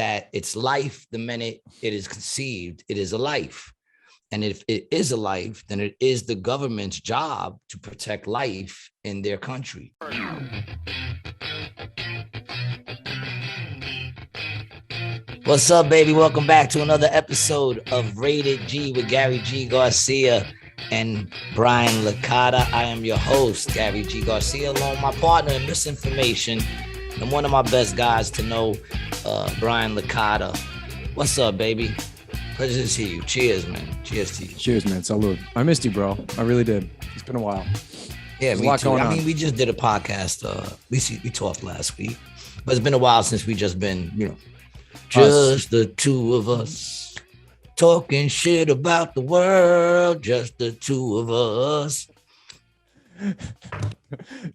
that it's life the minute it is conceived, it is a life. And if it is a life, then it is the government's job to protect life in their country. What's up, baby? Welcome back to another episode of Rated G with Gary G. Garcia and Brian Licata. I am your host, Gary G. Garcia, along with my partner in misinformation and one of my best guys to know, Brian Licata. What's up, baby? Pleasure to see you. Cheers, man. Cheers to you. Cheers, man. Salud. I missed you, bro. I really did. It's been a while. Yeah, me too. I mean, we just did a podcast. We talked last week, but it's been a while since we just been, just the two of us talking shit about the world. Just the two of us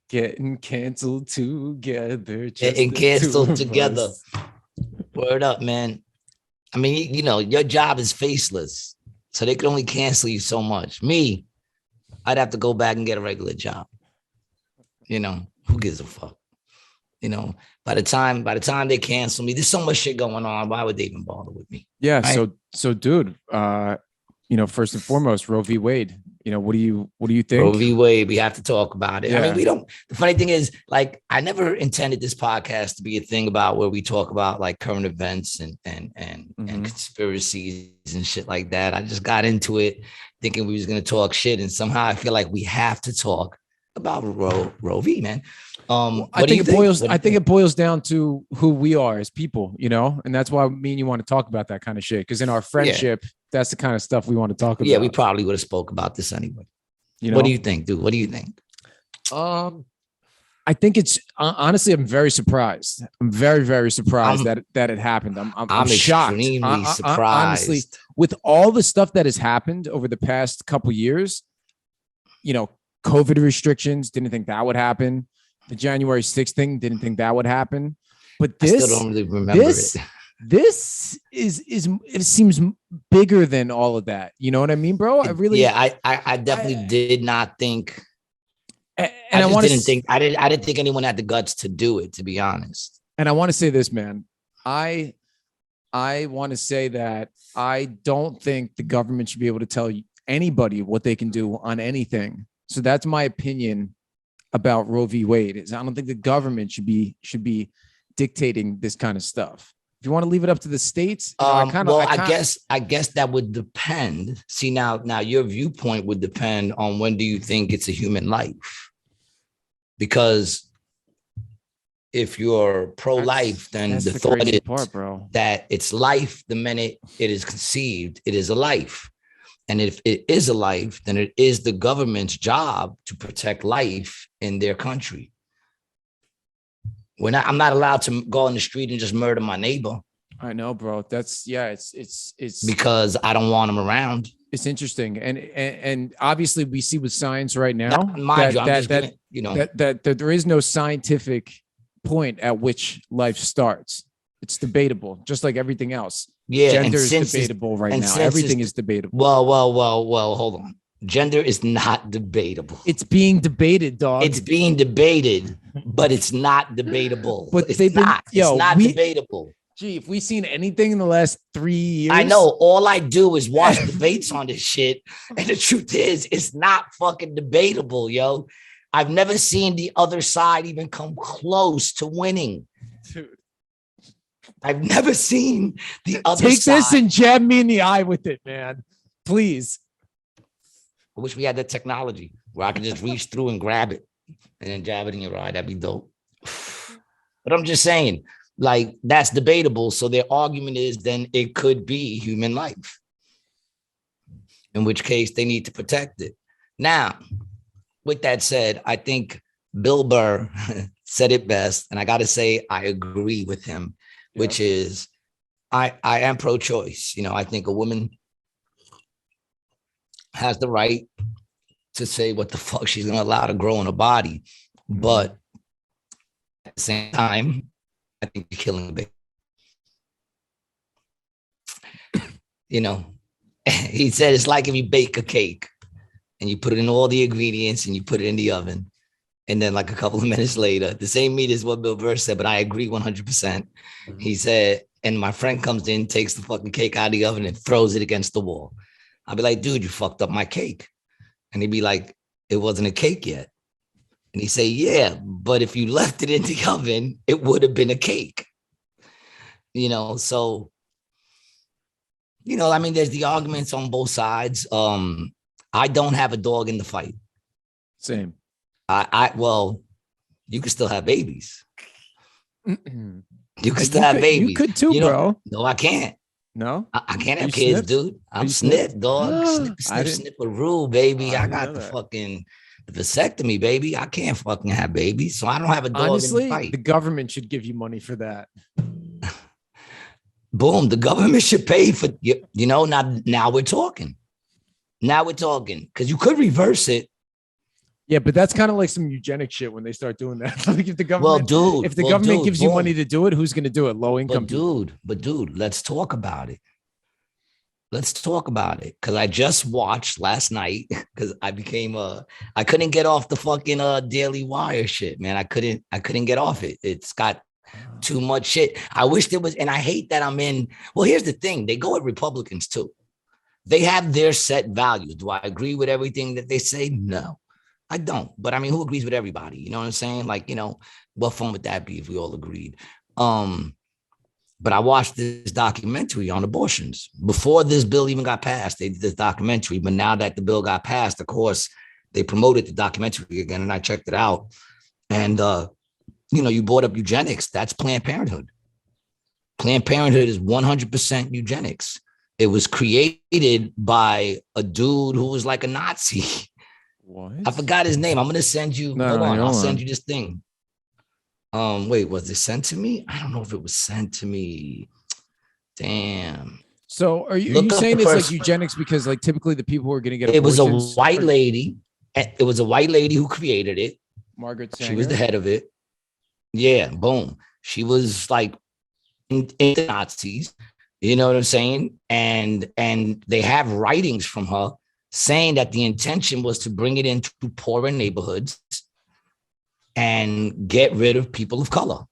getting canceled together. Getting canceled together. Word up, man. I mean, your job is faceless, so they can only cancel you so much. Me, I'd have to go back and get a regular job. Who gives a fuck? By the time they cancel me, there's so much shit going on. Why would they even bother with me? Yeah. Right? So, dude, first and foremost, Roe v. Wade. What do you think? Roe v. Wade, we have to talk about it. Yeah. I mean, the funny thing is, I never intended this podcast to be a thing about where we talk about current events and conspiracies and shit like that. I just got into it thinking we was going to talk shit. And somehow I feel like we have to talk about Roe v, man. I think it boils down to who we are as people, and that's why me and you want to talk about that kind of shit. Because in our friendship, that's the kind of stuff we want to talk about. Yeah, we probably would have spoke about this anyway. What do you think, dude? What do you think? I think it's honestly, I'm very surprised. I'm very, very surprised that it happened. I'm shocked. Extremely surprised. Honestly, with all the stuff that has happened over the past couple years, COVID restrictions, didn't think that would happen. The January 6th thing, didn't think that would happen. But this, I still don't really remember it. This it seems bigger than all of that. You know what I mean, bro? I definitely did not think. And I didn't think anyone had the guts to do it, to be honest. And I want to say this, man. I want to say that I don't think the government should be able to tell anybody what they can do on anything. So that's my opinion about Roe v. Wade. Is I don't think the government should be dictating this kind of stuff. If you want to leave it up to the states, I guess that would depend. See, now your viewpoint would depend on when do you think it's a human life? Because if you're pro-life, then the thought is that it's life the minute it is conceived, it is a life. And if it is a life, then it is the government's job to protect life in their country. I'm not allowed to go on the street and just murder my neighbor. I know, bro. It's because I don't want them around. It's interesting. And obviously we see with science right now that there is no scientific point at which life starts. It's debatable, just like everything else. Yeah, gender is debatable right now. Everything is debatable. Well, hold on. Gender is not debatable. It's being debated, dog. It's being debated, but it's not debatable. But it's not debatable. Gee, if we've seen anything in the last 3 years. I know. All I do is watch debates on this shit. And the truth is, it's not fucking debatable, yo. I've never seen the other side even come close to winning. Dude. I've never seen the other side. Take this and jab me in the eye with it, man. Please. I wish we had that technology where I could just reach through and grab it and then jab it in your eye. That'd be dope. But I'm just saying, that's debatable. So their argument is then it could be human life, in which case they need to protect it. Now, with that said, I think Bill Burr said it best. And I got to say, I agree with him. Which is, I am pro-choice. I think a woman has the right to say what the fuck she's going to allow to grow in her body. But at the same time, I think you're killing a baby. He said it's like if you bake a cake and you put it in all the ingredients and you put it in the oven. And then a couple of minutes later, the same meat is what Bill Burr said, but I agree 100%. He said, and my friend comes in, takes the fucking cake out of the oven and throws it against the wall. I'll be like, dude, you fucked up my cake. And he'd be like, it wasn't a cake yet. And he'd say, yeah, but if you left it in the oven, it would have been a cake. So, I mean, there's the arguments on both sides. I don't have a dog in the fight. Same. Well, you can still have babies. You can still have babies. You could too, bro. No, I can't. No, I can't have kids, snipped? Dude. I'm snipped, dog. Snip-a-roo, baby. I got the fucking vasectomy, baby. I can't fucking have babies, so I don't have a dog. Honestly, in the fight. The government should give you money for that. Boom, the government should pay for now we're talking. Now we're talking, because you could reverse it. Yeah, but that's kind of like some eugenic shit when they start doing that. Like if the government, gives you money to do it, who's going to do it? Low income. But dude, let's talk about it. Because I just watched last night, because I couldn't get off the fucking Daily Wire shit, man. I couldn't get off it. It's got too much shit. I wish there was, and I hate that I'm in. Well, here's the thing. They go at Republicans too. They have their set values. Do I agree with everything that they say? No. I don't, but I mean, who agrees with everybody? You know what I'm saying? Like, what fun would that be if we all agreed? But I watched this documentary on abortions before this bill even got passed. They did this documentary, but now that the bill got passed, of course, they promoted the documentary again, and I checked it out. And, you brought up eugenics. That's Planned Parenthood. Planned Parenthood is 100% eugenics. It was created by a dude who was like a Nazi. What? I forgot his name. I'm gonna send you. Hold on, I'll send you this thing. Wait, was it sent to me? I don't know if it was sent to me. Damn. So are you saying it's like eugenics because like typically the people who are gonna get it was a white lady. It was a white lady who created it. Margaret Sanger. She was the head of it. Yeah, boom. She was like in the Nazis. You know what I'm saying? And they have writings from her saying that the intention was to bring it into poorer neighborhoods and get rid of people of color.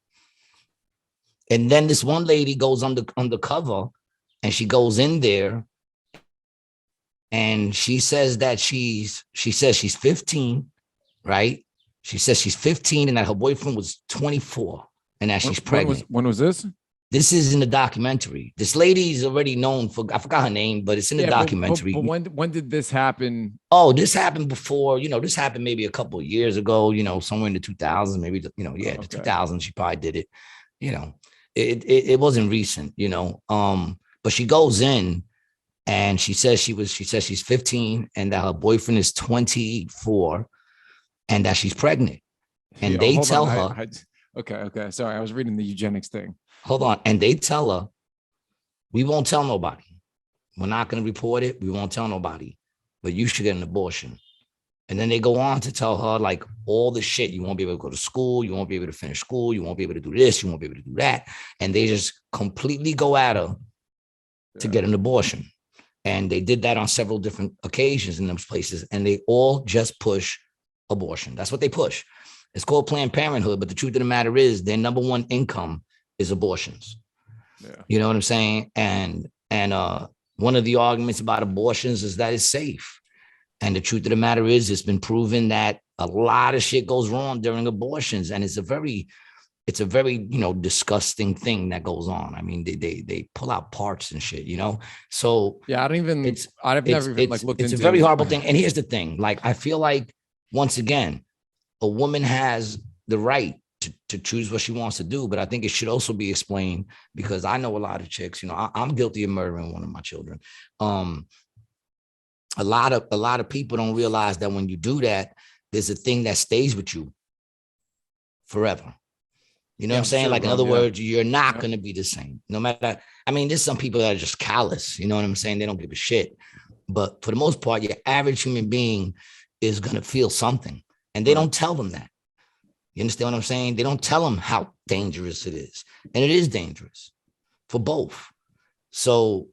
And then this one lady goes undercover, and she goes in there, and she says that she's 15, right? She says she's 15 and that her boyfriend was 24 and that she's pregnant. When was this? This is in the documentary. This lady's already known for, I forgot her name, but it's in the documentary. But when did this happen? Oh, this happened before, this happened maybe a couple of years ago, somewhere in the 2000s, maybe, the 2000s, she probably did it, it wasn't recent, but she goes in and she says she's 15 and that her boyfriend is 24 and that she's pregnant. And they tell her. Okay. Sorry, I was reading the eugenics thing. Hold on. And they tell her, we won't tell nobody. We're not going to report it. We won't tell nobody, but you should get an abortion. And then they go on to tell her like all the shit. You won't be able to go to school. You won't be able to finish school. You won't be able to do this. You won't be able to do that. And they just completely go at her to get an abortion. And they did that on several different occasions in those places. And they all just push abortion. That's what they push. It's called Planned Parenthood. But the truth of the matter is their number one income is abortions. Yeah. You know what I'm saying? And one of the arguments about abortions is that it's safe. And the truth of the matter is it's been proven that a lot of shit goes wrong during abortions. And it's a very, disgusting thing that goes on. I mean, they pull out parts and shit, So yeah, I've never even looked into it's a very horrible thing. And here's the thing, like, I feel like once again, a woman has the right to choose what she wants to do, but I think it should also be explained because I know a lot of chicks, I'm guilty of murdering one of my children. A lot of people don't realize that when you do that, there's a thing that stays with you forever. You know what I'm saying? Like, in other words, you're not going to be the same. No matter, I mean, there's some people that are just callous. You know what I'm saying? They don't give a shit. But for the most part, your average human being is going to feel something. And they don't tell them that. You understand what I'm saying? They don't tell them how dangerous it is. And it is dangerous for both. So,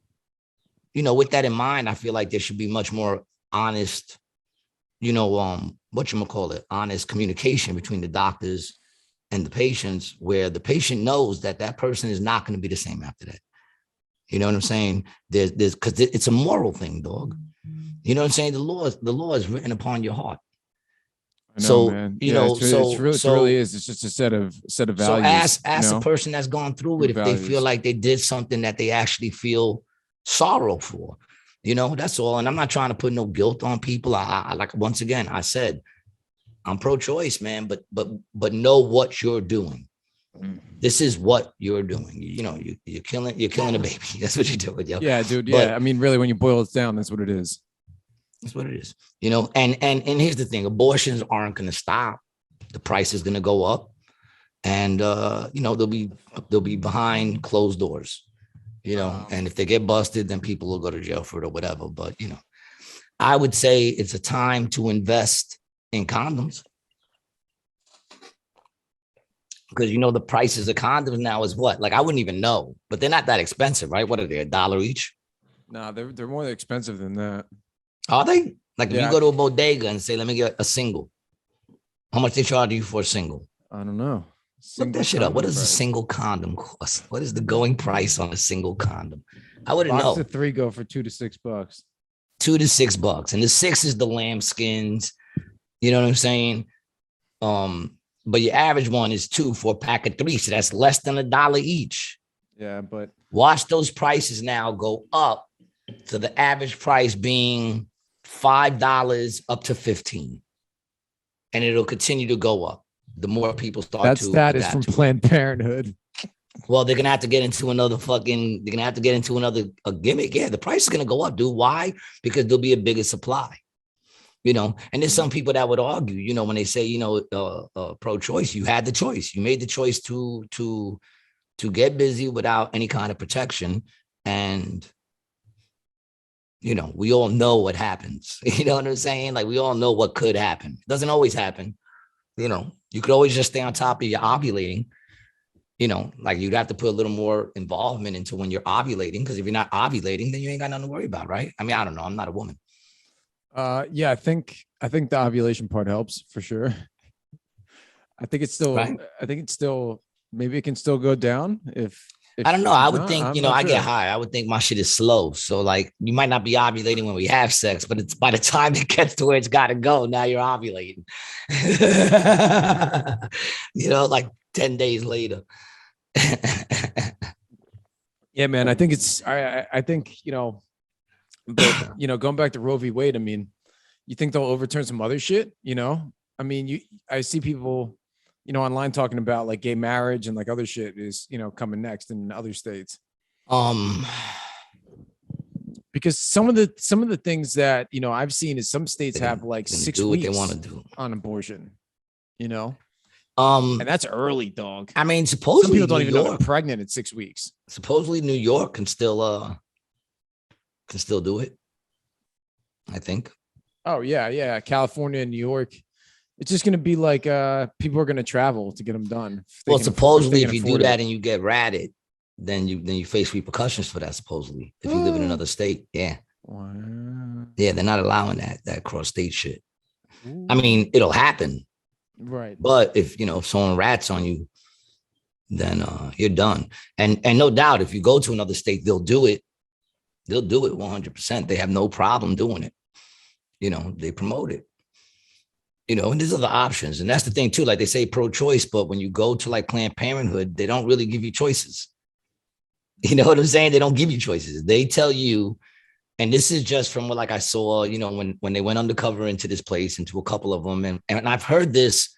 with that in mind, I feel like there should be much more honest, honest communication between the doctors and the patients, where the patient knows that that person is not going to be the same after that. You know what I'm saying? There's because it's a moral thing, dog. You know what I'm saying? The law is written upon your heart. I know, So, man. you Yeah, know, it really is. It's just a set of values. so ask a person that's gone through it if they feel like they did something that they actually feel sorrow for. You know, that's all. And I'm not trying to put no guilt on people. I like, once again, I said, I'm pro-choice, man, but know what you're doing. This is what you're doing. You know, you're killing a baby. That's what you're doing, yo. Yeah, dude. But Yeah, I mean, really, when you boil it down, that's what it is. that's what it is. You know, and here's the thing: abortions aren't going to stop. The price is going to go up, and you know, they'll be behind closed doors. You know, and if they get busted, then people will go to jail for it or whatever. But you know, I would say it's a time to invest in condoms. Because you know the prices of condoms now is what? Like I wouldn't even know, but they're not that expensive, right? What are they, $1 each? No, they're more expensive than that. Are they? Like if Yeah. you go to a bodega and say, let me get a single, how much they charge you for a single? I don't know. Look that shit up. What does price. a single condom cost? What is the going price on a single condom? I wouldn't Box know. of 3 go for $2 to $6. $2 to $6. And the 6 is the lambskins. You know what I'm saying? But your average one is 2 for a pack of 3. So that's less than $1 each. Yeah, but watch those prices now go up to the average price being $5 up to $15. And it'll continue to go up. The more people start to. That is from Planned Parenthood. Well, they're gonna have to get into another gimmick. Yeah, the price is gonna go up, dude. Why? Because there'll be a bigger supply. You know, and there's some people that would argue, you know, when they say, you know, pro-choice, you had the choice. You made the choice to get busy without any kind of protection. And, you know, we all know what happens. You know what I'm saying? Like we all know what could happen. It doesn't always happen. You know, you could always just stay on top of your ovulating. You know, like you'd have to put a little more involvement into when you're ovulating, because if you're not ovulating, then you ain't got nothing to worry about, right? I mean, I don't know. I'm not a woman. Yeah, I think the ovulation part helps for sure. I think it's still, right? Maybe it can still go down if I don't know. I would think, you know, I get high. I would think my shit is slow. So like you might not be ovulating when we have sex, but it's by the time it gets to where it's got to go, now you're ovulating. You know, like 10 days later. Yeah, man. I think I think, you know, but you know, going back to Roe v. Wade, I mean, you think they'll overturn some other shit? You know, I mean, I see people, you know, online talking about like gay marriage and like other shit is, you know, coming next in other states. Because some of the things that, you know, I've seen is some states have like 6 weeks they want to do on abortion, you know, and that's early, dog. I mean, supposedly some people don't New even York, know they're pregnant at 6 weeks. Supposedly New York can still do it, I think. Oh yeah. California and New York. It's just going to be like people are going to travel to get them done. Well, supposedly if you do that and you get ratted, then you face repercussions for that, supposedly, if you live in another state. Yeah. Wow. Yeah, they're not allowing that cross state shit. Ooh. I mean, it'll happen. Right. But if, you know, if someone rats on you, then you're done. And no doubt, if you go to another state, they'll do it 100%. They have no problem doing it. You know, they promote it. You know, and there's other options. And that's the thing too. Like they say pro-choice, but when you go to like Planned Parenthood, they don't really give you choices. You know what I'm saying? They don't give you choices. They tell you, and this is just from what like I saw, you know, when they went undercover into this place, into a couple of them. And I've heard this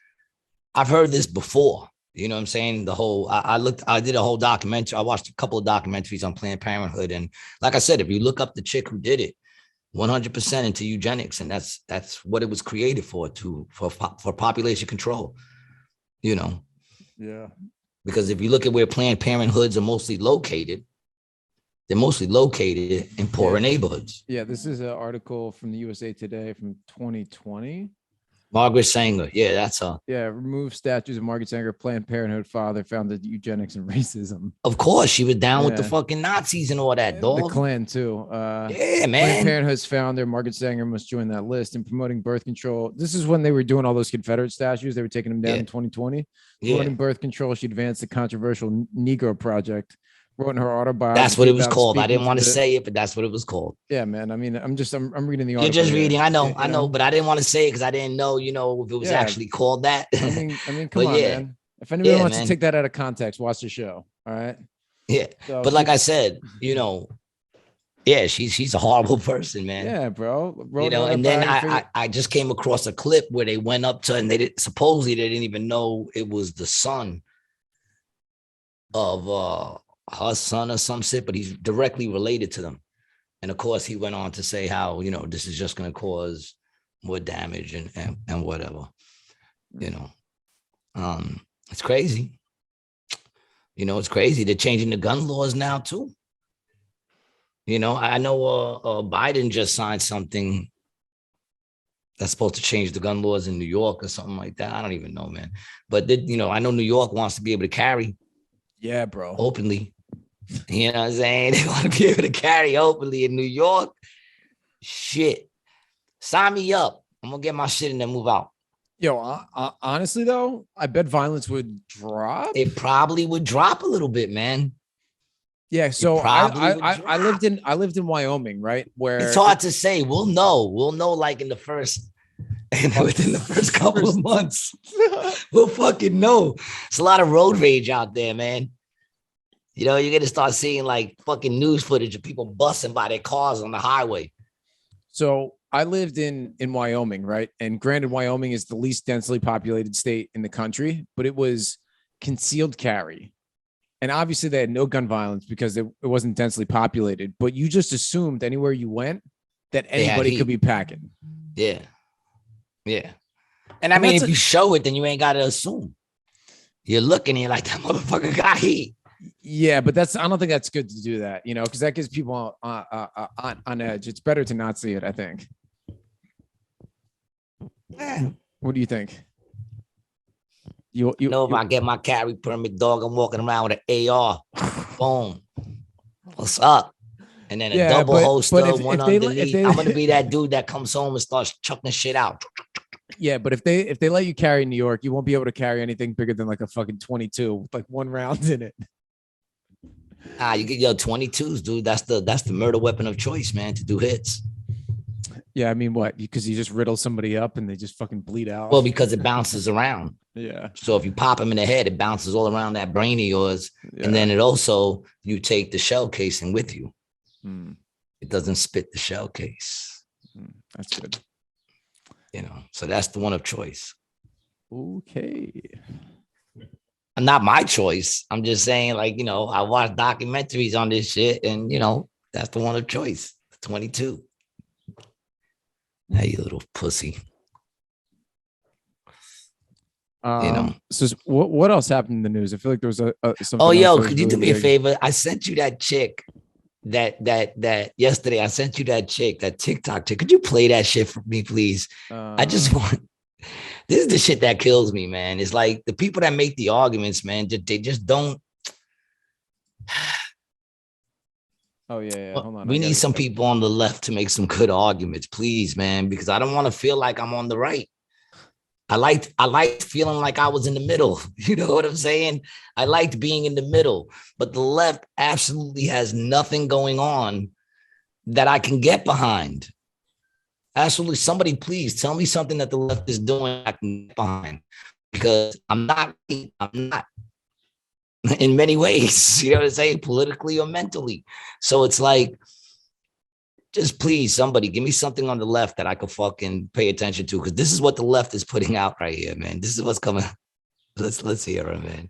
before. You know what I'm saying? I did a whole documentary. I watched a couple of documentaries on Planned Parenthood. And like I said, if you look up the chick who did it, 100% into eugenics, and that's what it was created for population control, you know. Yeah. Because if you look at where Planned Parenthoods are mostly located, they're mostly located in poorer neighborhoods. Yeah, this is an article from the USA Today from 2020. Margaret Sanger. Yeah, that's her. Yeah, remove statues of Margaret Sanger, Planned Parenthood father, founded eugenics and racism. Of course, she was down with the Yeah. fucking Nazis and all that, And dog. the Klan too. Yeah, Planned man. Parenthood's founder, Margaret Sanger, must join that list. And promoting birth control. This is when they were doing all those Confederate statues. They were taking them down in 2020. Yeah. Promoting birth control, she advanced the controversial Negro Project. Wrote in her autobiography. That's what it was about called. I speaking didn't want to the- say it, but that's what it was called. Yeah, man. I mean, I'm reading the You're article. just here. reading. I know, You I know, but I didn't want to say it because I didn't know, you know, if it was Yeah. actually called that. I mean, come But on, yeah. man. If anybody Yeah, wants man. to take that out of context, watch the show. All right. Yeah. So, But like I said, you know, yeah, she's a horrible person, man. yeah, bro. You know, and then I just came across a clip where they went up to, and they supposedly they didn't even know it was the son of her son or some shit, but he's directly related to them. And of course, he went on to say how, you know, this is just going to cause more damage and whatever. You know, it's crazy. You know, it's crazy. They're changing the gun laws now too. You know, I know Biden just signed something that's supposed to change the gun laws in New York or something like that. I don't even know, man. But you know, I know New York wants to be able to carry. Yeah, bro. Openly. You know what I'm saying? They want to be able to carry openly in New York. Shit. Sign me up. I'm gonna get my shit and then move out. Yo, honestly though, I bet violence would drop. It probably would drop a little bit, man. Yeah, so probably would I lived in Wyoming, right? Where It's hard to say. We'll know. We'll know like within the first couple of months. We'll fucking know. It's a lot of road rage out there, man. You know, you're gonna start seeing like fucking news footage of people busting by their cars on the highway. So I lived in Wyoming, right? And granted, Wyoming is the least densely populated state in the country, but it was concealed carry. And obviously they had no gun violence because it wasn't densely populated, but you just assumed anywhere you went that anybody could be packing. Yeah. Yeah. And I mean, if you show it, then you ain't got to assume. You're looking and you're like, that motherfucker got heat. Yeah, but I don't think that's good to do that, you know, because that gives people on edge. It's better to not see it, I think. What do you think? You know, if I get my carry permit, dog, I'm walking around with an AR. Boom. What's up? And then a double holster, one underneath. I'm gonna be that dude that comes home and starts chucking shit out. Yeah, but if they let you carry in New York, you won't be able to carry anything bigger than like a fucking 22 with like one round in it. You get your 22s, dude. That's the murder weapon of choice, man, to do hits. Yeah, I mean, what? Because you just riddle somebody up and they just fucking bleed out. Well, because it bounces around. Yeah. So if you pop them in the head, it bounces all around that brain of yours. Yeah. And then it also, you take the shell casing with you. It doesn't spit the shell case. That's good. You know, so that's the one of choice. Okay. Not my choice. I'm just saying, like, you know, I watch documentaries on this shit and, you know, that's the one of choice. 22. Hey, you little pussy. You know. So what else happened in the news? I feel like there was something. Oh, yo, could you do me a favor? I sent you that chick that yesterday. I sent you that chick, that TikTok chick. Could you play that shit for me, please? I just want. This is the shit that kills me, man. It's like the people that make the arguments, man. They just don't. Oh yeah. Hold on. We need some people on the left to make some good arguments, please, man, because I don't want to feel like I'm on the right. I liked feeling like I was in the middle. You know what I'm saying? I liked being in the middle, but the left absolutely has nothing going on that I can get behind. Absolutely. Somebody, please tell me something that the left is doing I can get behind, because I'm not in many ways, you know what I'm saying, politically or mentally. So it's like, just please, somebody give me something on the left that I could fucking pay attention to, because this is what the left is putting out right here, man. This is what's coming. Let's hear it, man.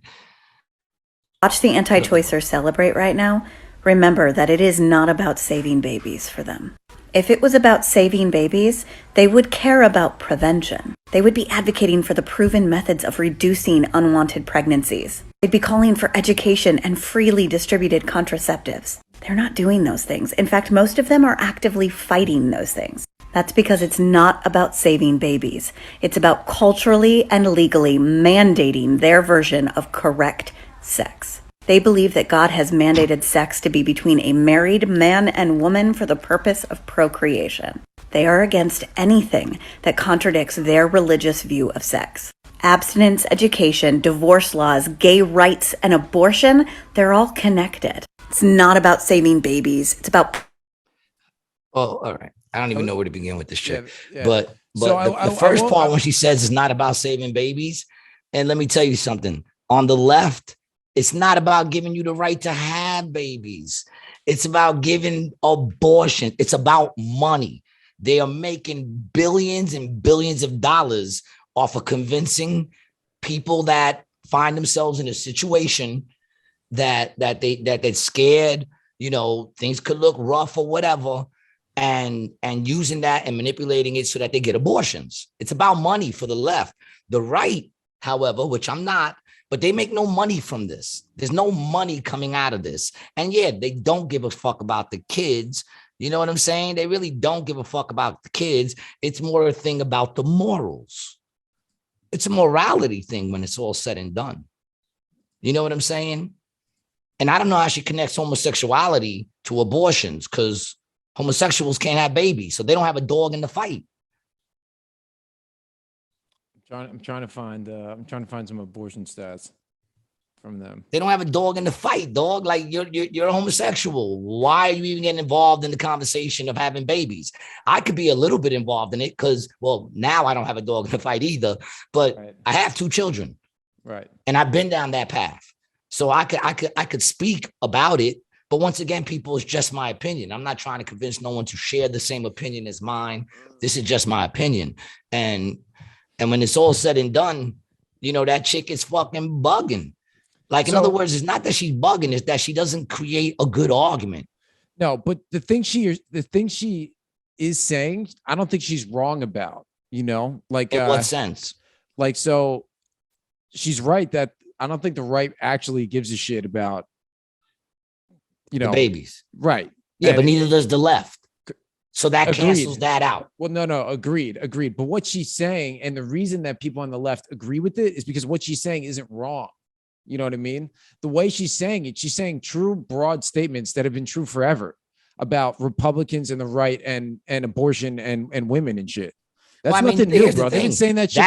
Watch the anti-choicers celebrate right now. Remember that it is not about saving babies for them. If it was about saving babies, they would care about prevention. They would be advocating for the proven methods of reducing unwanted pregnancies. They'd be calling for education and freely distributed contraceptives. They're not doing those things. In fact, most of them are actively fighting those things. That's because it's not about saving babies. It's about culturally and legally mandating their version of correct sex. They believe that God has mandated sex to be between a married man and woman for the purpose of procreation. They are against anything that contradicts their religious view of sex. Abstinence, education, divorce laws, gay rights, and abortion, they're all connected. It's not about saving babies. It's about... Oh, all right. I don't even know where to begin with this shit. Yeah. But So the first part when she says it's not about saving babies, and let me tell you something. On the left, it's not about giving you the right to have babies. It's about giving abortion. It's about money. They are making billions and billions of dollars off of convincing people that find themselves in a situation that they're scared, you know, things could look rough or whatever, and using that and manipulating it so that they get abortions. It's about money for the left. The right, however, which I'm not, but they make no money from this. There's no money coming out of this. And yeah, they don't give a fuck about the kids. You know what I'm saying? They really don't give a fuck about the kids. It's more a thing about the morals. It's a morality thing when it's all said and done. You know what I'm saying? And I don't know how she connects homosexuality to abortions, because homosexuals can't have babies, so they don't have a dog in the fight. I'm trying to find some abortion stats from them. They don't have a dog in the fight, dog. Like you're a homosexual. Why are you even getting involved in the conversation of having babies? I could be a little bit involved in it because, well, now I don't have a dog in the fight either, but right. I have 2 children. Right. And I've been down that path. So I could speak about it. But once again, people, it's just my opinion. I'm not trying to convince no one to share the same opinion as mine. This is just my opinion. And when it's all said and done, you know, that chick is fucking bugging. Like, in other words, it's not that she's bugging, it's that she doesn't create a good argument. No, but the thing she is saying, I don't think she's wrong about, you know, like in what sense? Like, so she's right that I don't think the right actually gives a shit about, you know, the babies. Right. Yeah, and but neither does the left. So that agreed. Cancels that out. Well, no, agreed. But what she's saying, and the reason that people on the left agree with it, is because what she's saying isn't wrong. You know what I mean? The way she's saying it, she's saying true, broad statements that have been true forever about Republicans and the right and abortion and women and shit. That's nothing new, bro. They've been saying that shit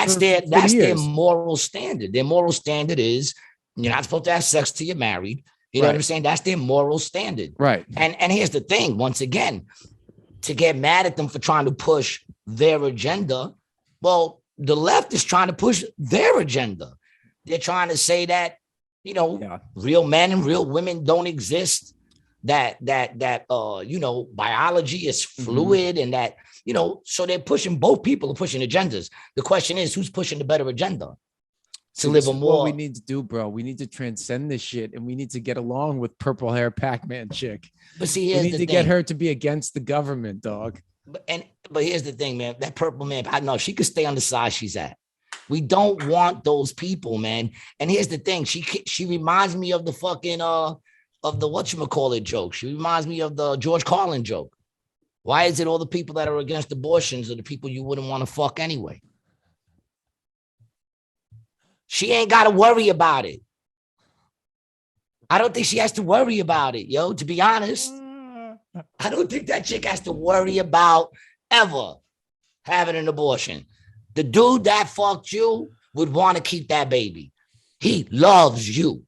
that's their moral standard. Their moral standard is you're not supposed to have sex till you're married. You know what I'm saying? That's their moral standard. Right. And here's the thing, once again, to get mad at them for trying to push their agenda, well, the left is trying to push their agenda. They're trying to say that, you know, real men and real women don't exist, that you know, biology is fluid, and that, you know, so they're pushing, both people are pushing agendas. The question is, who's pushing the better agenda? To live a more... What we need to do, bro, we need to transcend this shit, and we need to get along with purple hair Pac-Man chick. But see, we need to get her to be against the government, dog. But here's the thing, man. That purple man, I know she could stay on the side she's at. We don't want those people, man. And here's the thing. She reminds me of the fucking of the whatchamacallit joke. She reminds me of the George Carlin joke. Why is it all the people that are against abortions are the people you wouldn't want to fuck anyway? She ain't got to worry about it. I don't think she has to worry about it, yo, to be honest. I don't think that chick has to worry about ever having an abortion. The dude that fucked you would want to keep that baby. He loves you.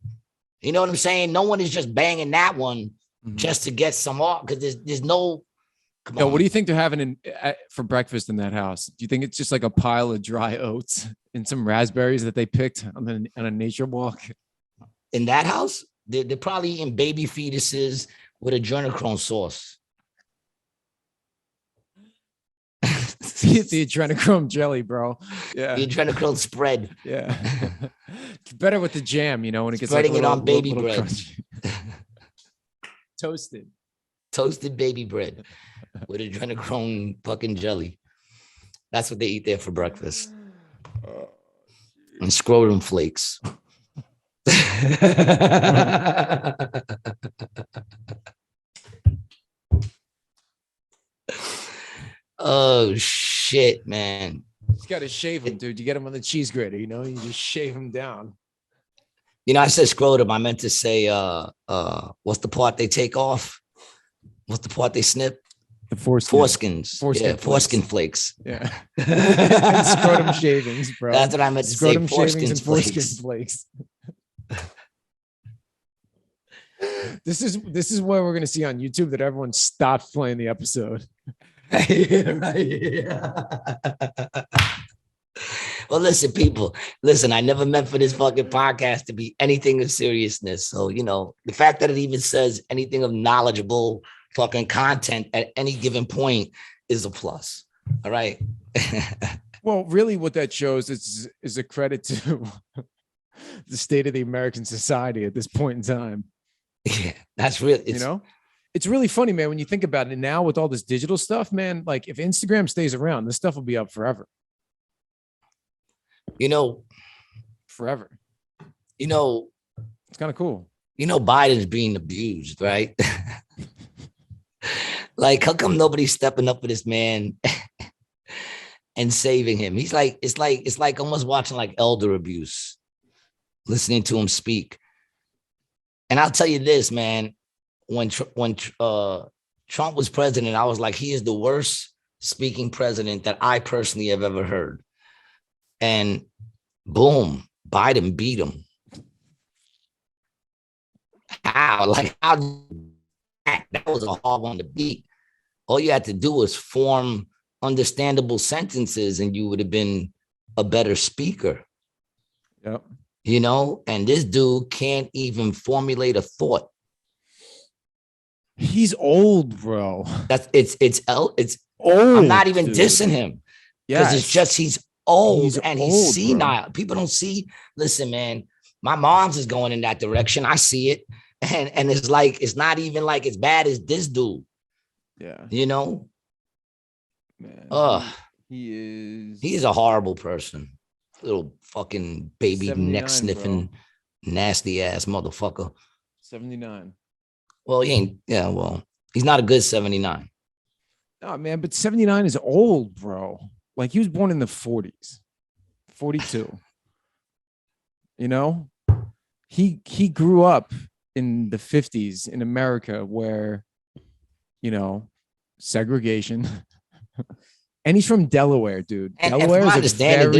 You know what I'm saying? No one is just banging that one just to get some off, because there's no... Yo, what do you think they're having for breakfast in that house? Do you think it's just like a pile of dry oats and some raspberries that they picked on a nature walk? In that house, they're probably eating baby fetuses with adrenochrome sauce. The adrenochrome jelly, bro. Yeah. The adrenochrome spread. Yeah. It's better with the jam, you know, when it gets spreading like it on baby bread. Toasted baby bread with adrenochrome fucking jelly. That's what they eat there for breakfast. And scrotum flakes. Oh shit, man. You got to shave them, dude. You get them on the cheese grater, you know, you just shave them down. You know, I said scrotum. I meant to say what's the part they take off? What's the part they snip? The foreskins. Yeah, foreskin flakes. Yeah. And scrotum shavings, bro. That's what I meant to scrotum say. Shavings and foreskin flakes. This is what we're gonna see on YouTube, that everyone stopped playing the episode. Well, listen, people. Listen, I never meant for this fucking podcast to be anything of seriousness. So, you know, the fact that it even says anything of knowledgeable fucking content at any given point is a plus. All right. Well, really, what that shows is a credit to the state of the American society at this point in time. Yeah, that's real. You know, it's really funny, man, when you think about it now with all this digital stuff, man. Like, if Instagram stays around, this stuff will be up forever. You know, forever. You know, it's kind of cool. You know, Biden's being abused, right? Like, how come nobody's stepping up for this man and saving him? He's like, it's like almost watching like elder abuse, listening to him speak. And I'll tell you this, man, when Trump was president, I was like, he is the worst speaking president that I personally have ever heard. And boom, Biden beat him. How? Like, how? That was a hard one to beat. All you had to do was form understandable sentences and you would have been a better speaker. Yep. You know, and this dude can't even formulate a thought. He's old, bro. It's old. I'm not even dissing him. Because it's just he's old and he's senile. Bro. People don't see. Listen, man, my mom's is going in that direction. I see it. And it's like, it's not even like as bad as this dude. Yeah. You know? Man, he is a horrible person. Little fucking baby neck sniffing, bro. Nasty ass motherfucker. 79. Well, he ain't, yeah, well, he's not a good 79. No, man, but 79 is old, bro. Like, he was born in the 40s, 42. You know? He grew up in the 50s in America where, you know, segregation. And he's from Delaware, dude. Delaware is a very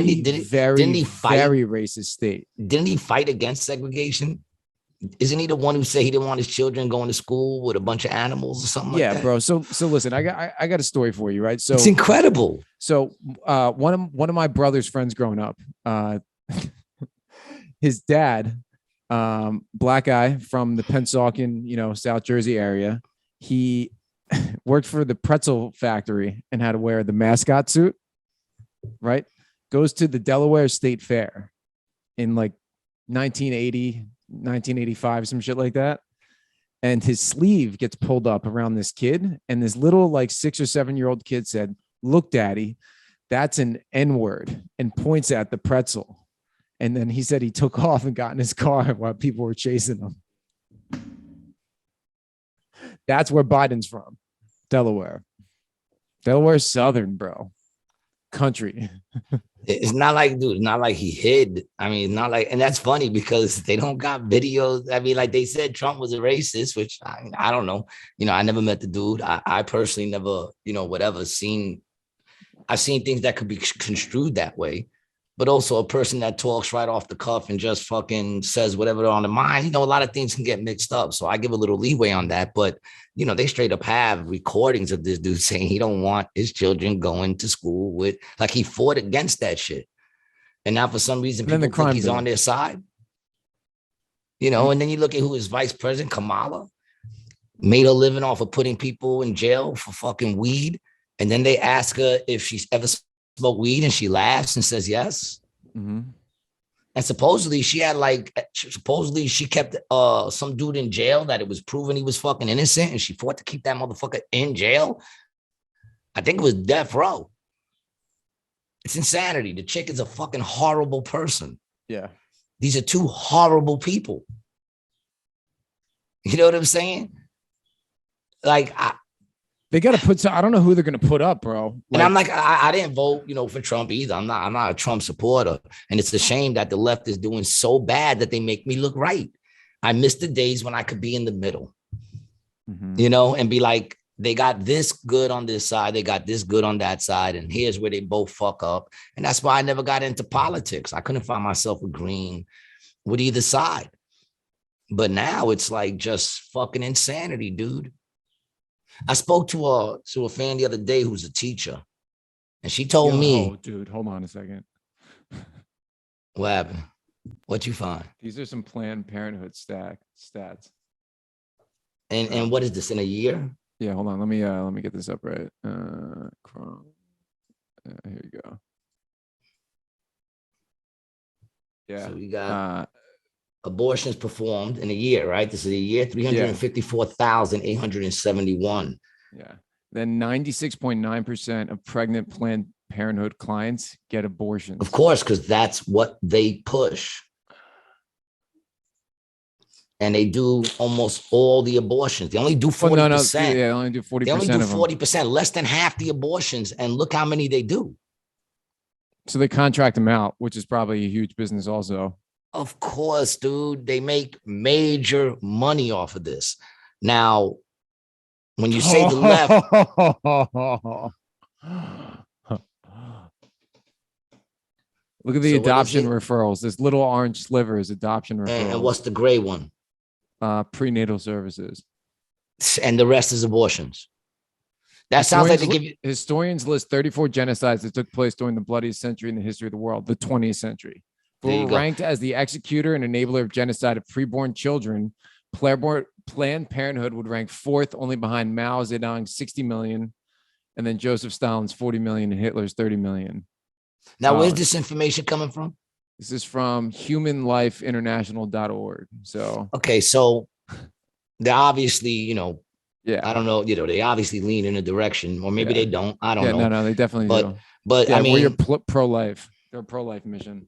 racist state. Didn't he fight against segregation? Isn't he the one who said he didn't want his children going to school with a bunch of animals or something like that? Yeah, bro. So listen, I got a story for you, right? So it's incredible. So one of my brother's friends growing up, his dad, black guy from the Pennsauken, you know, South Jersey area, he worked for the pretzel factory and had to wear the mascot suit, right? Goes to the Delaware State Fair in like 1980, 1985, some shit like that. And his sleeve gets pulled up around this kid. And this little like 6 or 7 year old kid said, "Look, daddy, that's an N-word," and points at the pretzel. And then he said he took off and got in his car while people were chasing him. That's where Biden's from. Delaware. Delaware's Southern, bro. Country. It's not like, dude, it's not like he hid. I mean, it's not like, and that's funny because they don't got videos. I mean, like they said Trump was a racist, which I don't know. You know, I never met the dude. I personally never, you know, whatever seen. I've seen things that could be construed that way. But also a person that talks right off the cuff and just fucking says whatever on the mind. You know, a lot of things can get mixed up. So I give a little leeway on that. But, you know, they straight up have recordings of this dude saying he don't want his children going to school with, like, he fought against that shit. And now for some reason, people think he's on their side. You know, and then you look at who is vice president, Kamala, made a living off of putting people in jail for fucking weed. And then they ask her if she's ever smoke weed and she laughs and says yes. Mm-hmm. And supposedly she kept some dude in jail that it was proven he was fucking innocent, and she fought to keep that motherfucker in jail. I think it was death row. It's insanity. The chick is a fucking horrible person. Yeah. These are two horrible people. You know what I'm saying? Like, They got to put some, I don't know who they're going to put up, bro. And I'm like, I didn't vote, for Trump either. I'm not a Trump supporter. And it's a shame that the left is doing so bad that they make me look right. I miss the days when I could be in the middle, and be like, they got this good on this side. They got this good on that side. And here's where they both fuck up. And that's why I never got into politics. I couldn't find myself agreeing with either side. But now it's like just fucking insanity, dude. I spoke to a fan the other day who's a teacher, and she told me, "Oh, dude, hold on a second. What happened? What you find? These are some Planned Parenthood stats. And what is this in a year? Yeah, hold on. Let me get this up right. Chrome. Here you go. Yeah. So we got abortions performed in a year, right? This is a year, 354,871. Yeah. Then 96.9% of pregnant Planned Parenthood clients get abortions. Of course, because that's what they push. And they do almost all the abortions. They only do 40%. No, they only do 40%. They only do 40%, less than half the abortions. And look how many they do. So they contract them out, which is probably a huge business also. Of course, dude. They make major money off of this. Now, when you say the left. Look at the adoption referrals. This little orange sliver is adoption referrals. And what's the gray one? Prenatal services. And the rest is abortions. That sounds like they give you. Historians list 34 genocides that took place during the bloodiest century in the history of the world, the 20th century. Who were ranked as the executor and enabler of genocide of preborn children. Planned Parenthood would rank fourth, only behind Mao Zedong's 60 million, and then Joseph Stalin's 40 million and Hitler's 30 million. Now, where's this information coming from? This is from humanlifeinternational.org. So okay, so they're obviously, I don't know, they obviously lean in a direction, or maybe they don't. I don't know. No, they definitely do. But I mean, we're pro-life. They're a pro-life mission.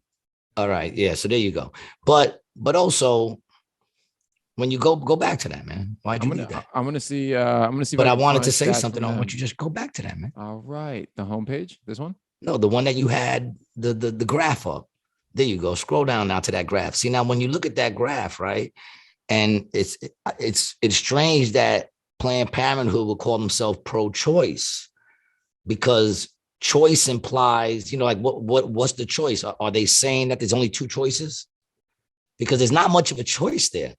All right, yeah. So there you go. But also, when you go back to that, man, why'd you do that? I'm gonna see. But I wanted to say something. I want you to just go back to that, man. All right, the homepage. This one. No, the one that you had the graph up. There you go. Scroll down now to that graph. See, now when you look at that graph, right, and it's strange that Planned Parenthood will call themselves pro-choice, because choice implies, like what's the choice? Are they saying that there's only two choices? Because there's not much of a choice there.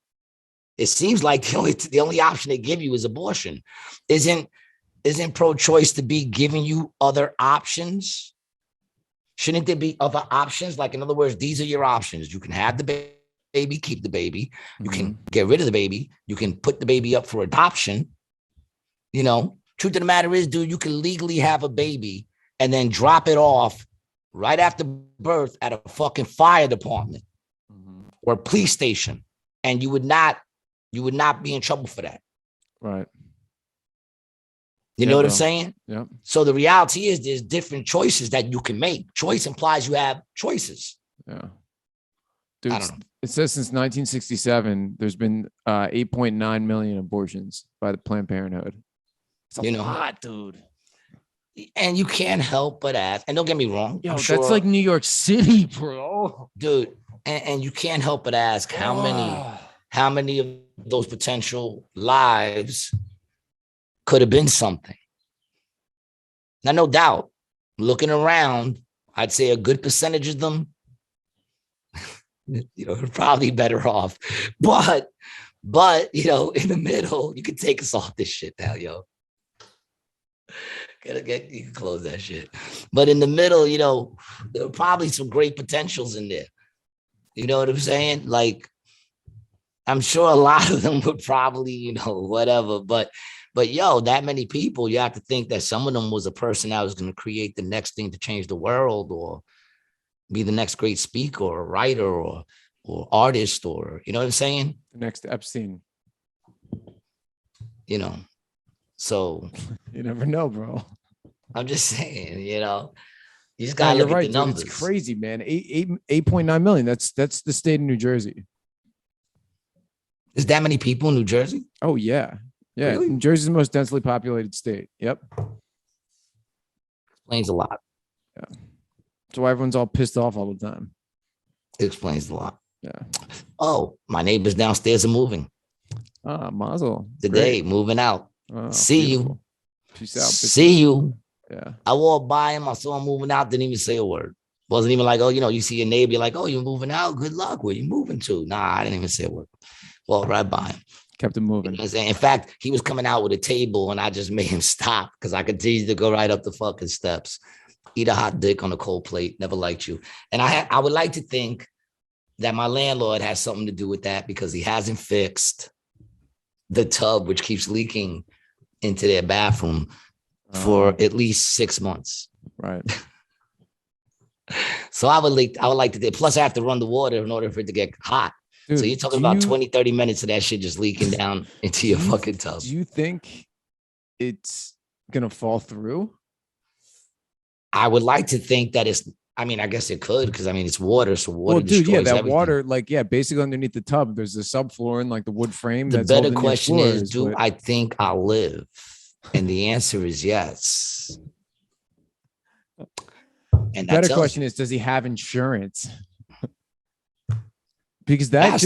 It seems like the only option they give you is abortion. Isn't pro-choice to be giving you other options? Shouldn't there be other options? Like, in other words, these are your options. You can have the baby, keep the baby. You can get rid of the baby. You can put the baby up for adoption. Truth of the matter is, dude, you can legally have a baby and then drop it off right after birth at a fucking fire department or a police station. And you would not be in trouble for that. Right. You know what I'm saying? Yeah. So the reality is there's different choices that you can make. Choice implies you have choices. Yeah. Dude, I don't know. It says since 1967, there's been 8.9 million abortions by the Planned Parenthood. It's a lot, dude. And you can't help but ask, and don't get me wrong. Yo, that's like New York City, bro. Dude, and you can't help but ask how many of those potential lives could have been something. Now, no doubt, looking around, I'd say a good percentage of them, are probably better off. But in the middle, you can take us off this shit now, yo. You can close that shit. But in the middle, there are probably some great potentials in there. You know what I'm saying? Like, I'm sure a lot of them would probably, whatever. But that many people, you have to think that some of them was a person that was going to create the next thing to change the world, or be the next great speaker or writer or artist, or, you know what I'm saying? The next Epstein. So you never know, bro. I'm just saying, you just gotta look at the numbers. It's crazy, man. 8.9 million. That's the state of New Jersey. Is that many people in New Jersey? Oh yeah. Yeah, Really? New Jersey's the most densely populated state. Yep. Explains a lot. Yeah. That's why everyone's all pissed off all the time. It explains a lot. Yeah. Oh, my neighbors downstairs are moving Mazel. today, Great. moving out. Oh, See beautiful. you. Peace out. See you. Yeah. I walked by him. I saw him moving out. Didn't even say a word. Wasn't even like, oh, you see your neighbor, you're like, oh, you're moving out. Good luck. Where you moving to? Nah, I didn't even say a word. Walked right by him. Kept him moving. You know what I'm saying? In fact, he was coming out with a table and I just made him stop because I continued to go right up the fucking steps. Eat a hot dick on a cold plate. Never liked you. And I would like to think that my landlord has something to do with that because he hasn't fixed the tub, which keeps leaking into their bathroom for at least 6 months. Right. So I would like to, plus I have to run the water in order for it to get hot. Dude, so you're talking about 20, 30 minutes of that shit just leaking down into your fucking tub. Do you think it's going to fall through? I would like to think that I guess it could because it's water. So water dude, yeah, that everything. water, basically underneath the tub, there's the subfloor and the wood frame. The that's better holding question your is, floors, do I think I'll live? And the answer is yes. And better question is, does he have insurance? Because that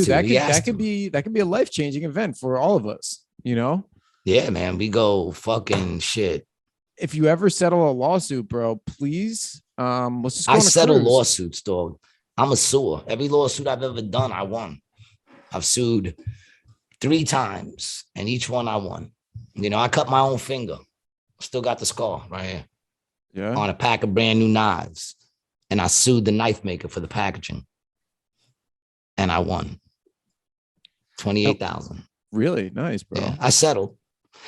could be a life-changing event for all of us, Yeah, man, we go fucking shit. If you ever settle a lawsuit, bro, please, let's just go I on a settle cruise. lawsuits, dog. I'm a suer. Every lawsuit I've ever done, I won. I've sued 3 times, and each one I won. I cut my own finger. Still got the scar right here. Yeah. On a pack of brand new knives. And I sued the knife maker for the packaging. And I won. $28,000. Really? Nice, bro. Yeah, I settled.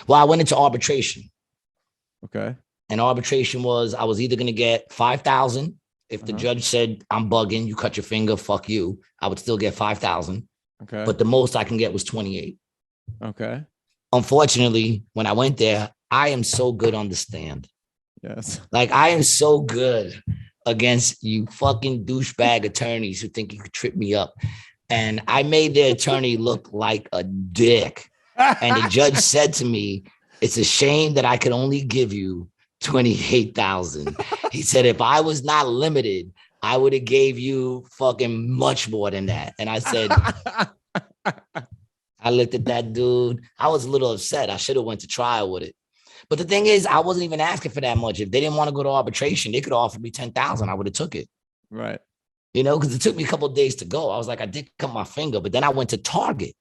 Well, I went into arbitration. Okay. And arbitration was, I was either going to get $5,000. If the judge said, I'm bugging, you cut your finger, fuck you, I would still get $5,000. Okay. But the most I can get was 28. Okay. Unfortunately, when I went there, I am so good on the stand. Yes. I am so good against you fucking douchebag attorneys who think you could trip me up. And I made the attorney look like a dick. And the judge said to me, it's a shame that I could only give you 28,000. He said, if I was not limited, I would have gave you fucking much more than that. And I said, I looked at that dude. I was a little upset. I should have went to trial with it. But the thing is, I wasn't even asking for that much. If they didn't want to go to arbitration, they could offer me 10,000. I would have took it. Right. Because it took me a couple of days to go. I was like, I did cut my finger, but then I went to Target.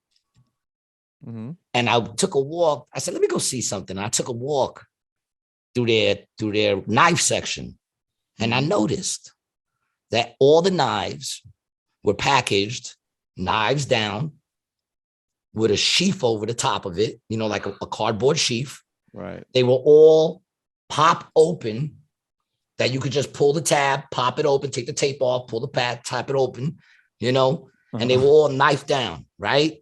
Mm-hmm. And I took a walk. I said, let me go see something. I took a walk through their knife section. And I noticed that all the knives were packaged, knives down, with a sheath over the top of it, like a cardboard sheath. Right. They were all pop open, that you could just pull the tab, pop it open, take the tape off, pull the pad, tap it open, and they were all knife down, right?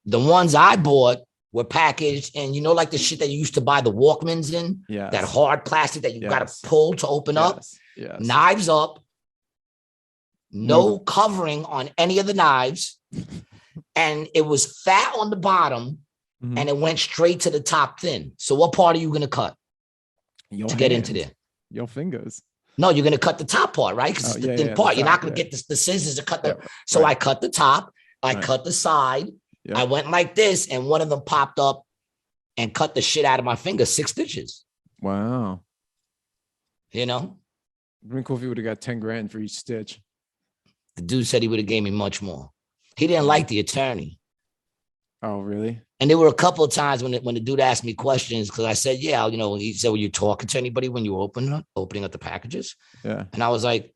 The ones I bought were packaged and like the shit that you used to buy the Walkmans in, that hard plastic that you got to pull to open up, knives up, no covering on any of the knives. And it was fat on the bottom and it went straight to the top thin. So what part are you going to cut to get into there? Your fingers. No, you're going to cut the top part, right? Because it's the thin part. You're not going to get the scissors to cut the. So I cut the top. I cut the side. Yep. I went like this, and one of them popped up and cut the shit out of my finger, 6 stitches. Wow. It'd been cool if you would have got 10 grand for each stitch. The dude said he would have gave me much more. He didn't like the attorney. Oh, really? And there were a couple of times when the dude asked me questions, because I said, yeah, he said, were you talking to anybody when you were opening up the packages? Yeah. And I was like,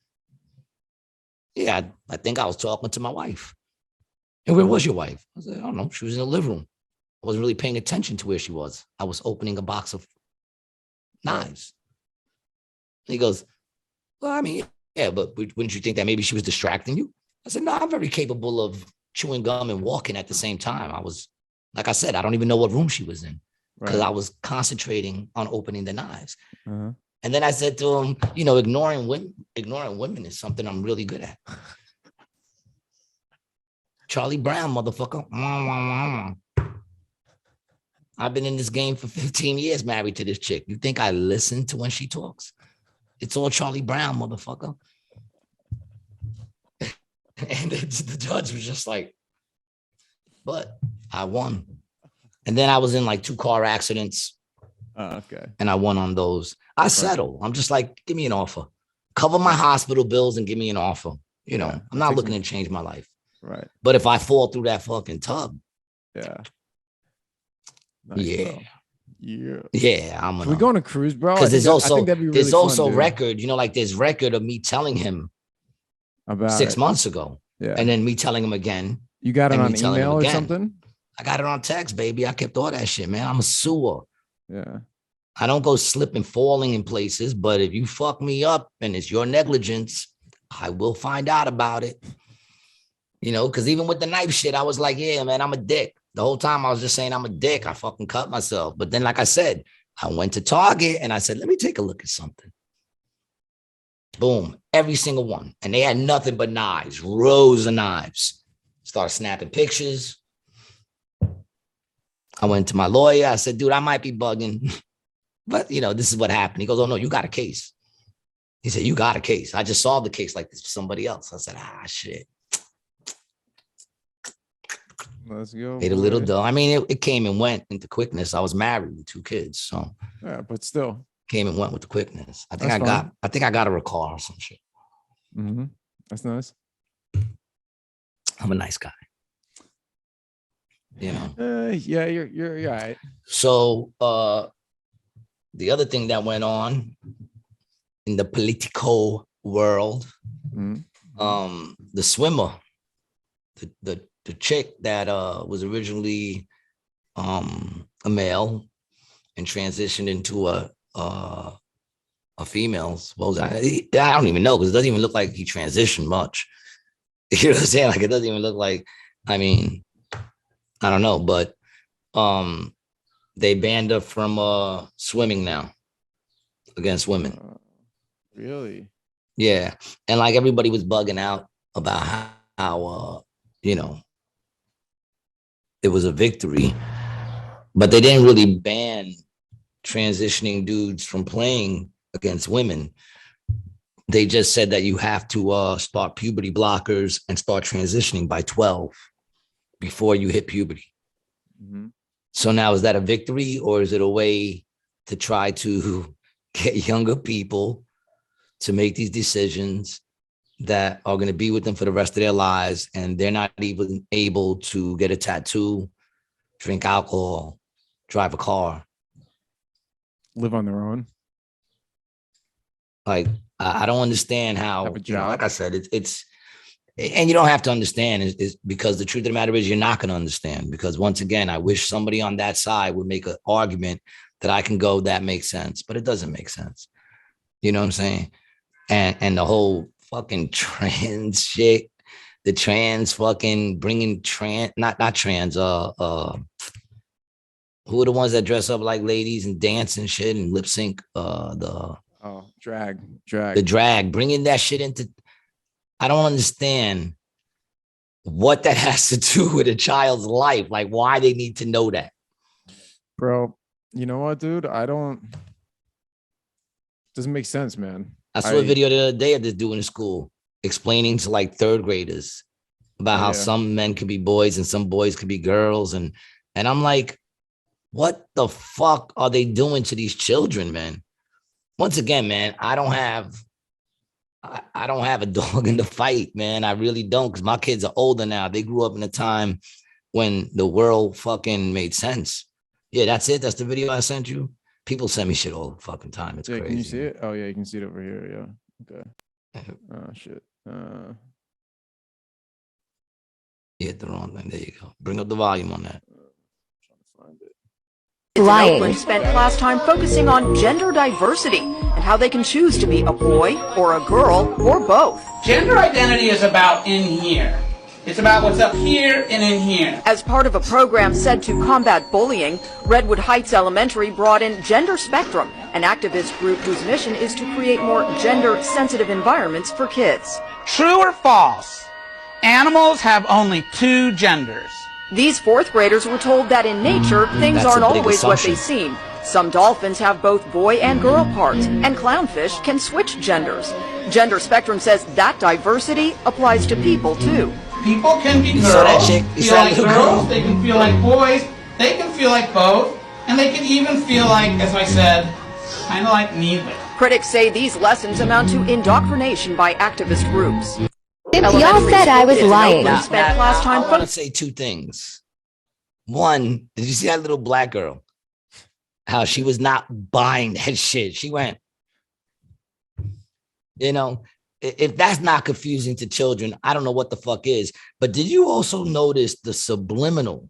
yeah, I think I was talking to my wife. And where was your wife? I said, I don't know. She was in the living room. I wasn't really paying attention to where she was. I was opening a box of knives. And he goes, well, yeah, but wouldn't you think that maybe she was distracting you? I said, no, I'm very capable of chewing gum and walking at the same time. I was, like I said, I don't even know what room she was in because I was concentrating on opening the knives. Uh-huh. And then I said to him, ignoring women is something I'm really good at. Charlie Brown, motherfucker. I've been in this game for 15 years, married to this chick. You think I listen to when she talks? It's all Charlie Brown, motherfucker. And the judge was just like, but I won. And then I was in like 2 car accidents. Okay. And I won on those. I settle. I'm just like, give me an offer. Cover my hospital bills and give me an offer. You know, I'm not looking to change my life. Right. But if I fall through that fucking tub. Yeah. Nice, yeah. Bro. Yeah. Yeah. I'm gonna. Can we go on a cruise, bro? Because there's also, really there's fun, also dude. record, you know, like there's record of me telling him about 6 months ago. Yeah. And then me telling him again. You got it on telling him email or again. something? I got it on text, baby. I kept all that shit, man. I'm a sewer. Yeah. I don't go slipping, falling in places, but if you fuck me up and it's your negligence, I will find out about it. You know, because even with the knife shit, I was like, yeah, man, I'm a dick. The whole time I was just saying I'm a dick. I fucking cut myself. But then, like I said, I went to Target and I said, let me take a look at something. Boom, every single one. And they had nothing but knives, rows of knives. Started snapping pictures. I went to my lawyer. I said, dude, I might be bugging. But, you know, this is what happened. He goes, oh, no, you got a case. He said, you got a case. I just solved the case like this for somebody else. I said, shit. Let's go. Made a little dough. I mean, it came and went into quickness. I was married with 2 kids. So yeah, but still came and went with the quickness. I think I got her a car or some shit. Mm-hmm. That's nice. I'm a nice guy. You know. Yeah, you're all right. So the other thing that went on in the political world, the swimmer, the chick that was originally a male and transitioned into a female. Suppose I don't even know because it doesn't even look like he transitioned much. You know what I'm saying? Like it doesn't even look like. I mean, I don't know, but they banned her from swimming now against women. Really? Yeah, and like everybody was bugging out about how you know, it was a victory, but they didn't really ban transitioning dudes from playing against women. They just said that you have to start puberty blockers and start transitioning by 12 before you hit puberty. Mm-hmm. So now is that a victory or is it a way to try to get younger people to make these decisions that are going to be with them for the rest of their lives and they're not even able to get a tattoo, drink alcohol, drive a car, live on their own? Like, I don't understand how, have a job. You know, like I said, it's, and you don't have to understand is because the truth of the matter is you're not going to understand because once again, I wish somebody on that side would make an argument that I can go, that makes sense, but it doesn't make sense. You know what I'm saying? And the whole fucking trans shit, the trans fucking bringing trans, not trans, who are the ones that dress up like ladies and dance and shit and lip sync, drag, the drag, bringing that shit into, I don't understand what that has to do with a child's life. Like why they need to know that. Bro, you know what, dude? Doesn't make sense, man. I saw a video the other day of this dude in school explaining to like 3rd graders about how some men could be boys and some boys could be girls. And I'm like, what the fuck are they doing to these children, man? Once again, man, I don't have a dog in the fight, man. I really don't, because my kids are older now. They grew up in a time when the world fucking made sense. Yeah, that's it. That's the video I sent you. People send me shit all the fucking time. It's crazy. Can you see it? Oh, yeah, you can see it over here. Yeah. Okay. Oh, shit. You hit the wrong thing. There you go. Bring up the volume on that. Trying to find it. Lying spent class time focusing on gender diversity and how they can choose to be a boy or a girl or both. Gender identity is about in here. It's about what's up here and in here. As part of a program said to combat bullying, Redwood Heights Elementary brought in Gender Spectrum, an activist group whose mission is to create more gender-sensitive environments for kids. True or false? Animals have only 2 genders. These fourth graders were told that in nature, things That's a aren't big always what they assumption. seem. Some dolphins have both boy and girl parts, and clownfish can switch genders. Gender Spectrum says that diversity applies to people too. People can be You saw that girls, chick? You feel saw that like little girls, girl? they can feel like boys, they can feel like both, and they can even feel like, as I said, kind of like neither. Critics say these lessons amount to indoctrination by activist groups. Y'all said I was lying. Spent class time I want to say two things. One, did you see that little black girl? How she was not buying that shit. She went, you know, if that's not confusing to children, I don't know what the fuck is. But did you also notice the subliminal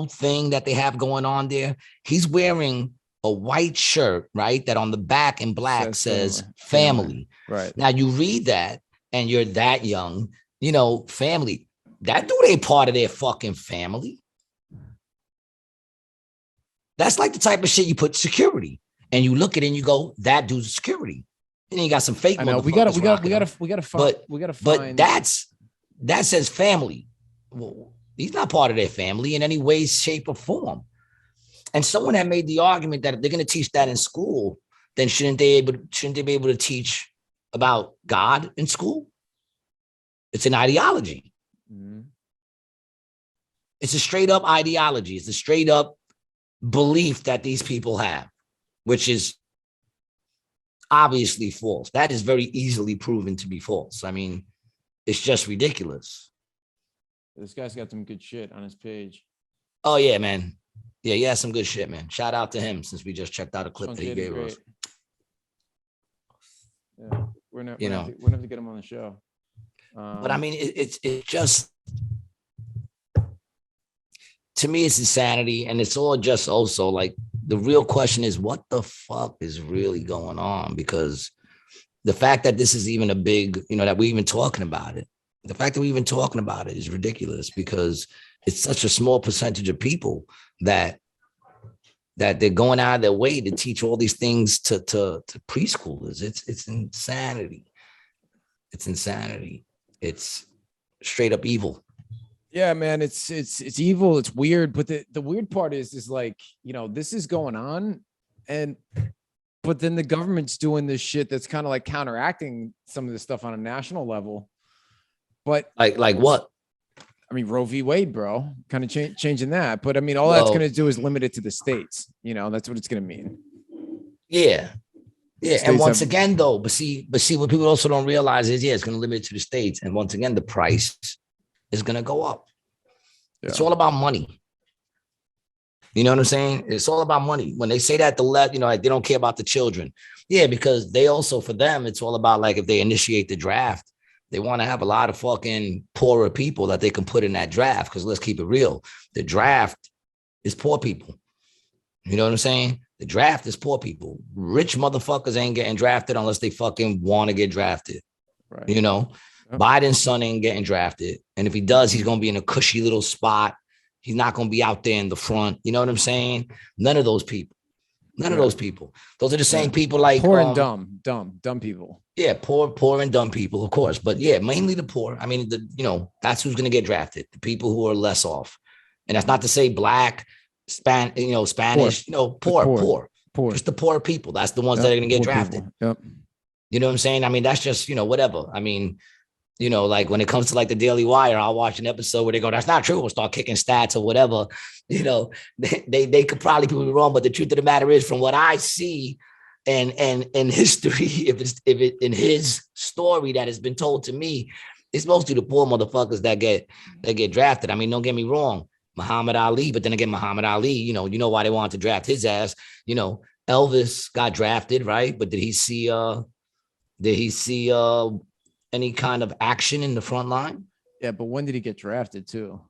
thing that they have going on there? He's wearing a white shirt, right? That on the back in black says family. Right. Now you read that and you're that young, you know, family. That dude ain't part of their fucking family. That's like the type of shit you put security, and you look at it and you go, that dude's security. And then you got some fake. I know we gotta find. But that says family. Well, he's not part of their family in any way, shape, or form. And someone had made the argument that if they're going to teach that in school, then shouldn't they be able to teach about God in school? It's an ideology. Mhm. It's a straight up ideology. It's a straight up belief that these people have, which is obviously false. That is very easily proven to be false. I mean, it's just ridiculous. This guy's got some good shit on his page. Oh yeah, man. Yeah, he has some good shit, man. Shout out to him since we just checked out a clip that he gave us. Yeah, we're gonna have to get him on the show. But I mean, it's just, to me, it's insanity, and it's all just also like the real question is what the fuck is really going on? Because the fact that this is even a big, you know, that we're even talking about it, the fact that we're even talking about it is ridiculous because it's such a small percentage of people that they're going out of their way to teach all these things to preschoolers. It's insanity. It's insanity. It's straight up evil. Yeah, man, it's evil. It's weird, but the weird part is like, you know, this is going on, but then the government's doing this shit that's kind of like counteracting some of this stuff on a national level. But like what? I mean, Roe v. Wade, bro, kind of changing that. But I mean, all that's going to do is limit it to the states. You know, that's what it's going to mean. Yeah. Yeah. States And once again, though, but see, what people also don't realize is, it's going to limit it to the states. And once again, the price is going to go up. Yeah. It's all about money. You know what I'm saying? It's all about money. When they say that like they don't care about the children. Yeah, because they also, for them, it's all about like if they initiate the draft, they want to have a lot of fucking poorer people that they can put in that draft. Because let's keep it real. The draft is poor people. You know what I'm saying? The draft is poor people. Rich motherfuckers ain't getting drafted unless they fucking want to get drafted. Right. You know, Biden's son ain't getting drafted. And if he does, he's going to be in a cushy little spot. He's not going to be out there in the front. You know what I'm saying? None of those people. None of those people. Those are the same people like poor and dumb people. Yeah, poor and dumb people, of course. But yeah, mainly the poor. I mean, that's who's going to get drafted. The people who are less off. And that's not to say black, Spanish, poor. Just the poor people. That's the ones that are going to get drafted. Yep. You know what I'm saying? I mean, that's just, whatever. I mean, like when it comes to like the Daily Wire, I'll watch an episode where they go, that's not true. We'll start kicking stats or whatever. They could probably prove me wrong. But the truth of the matter is, from what I see and history, if it in his story that has been told to me, it's mostly the poor motherfuckers that get drafted. I mean, don't get me wrong, Muhammad Ali, but then again, Muhammad Ali, you know why they wanted to draft his ass. Elvis got drafted, right? But did he see any kind of action in the front line? Yeah, but when did he get drafted too?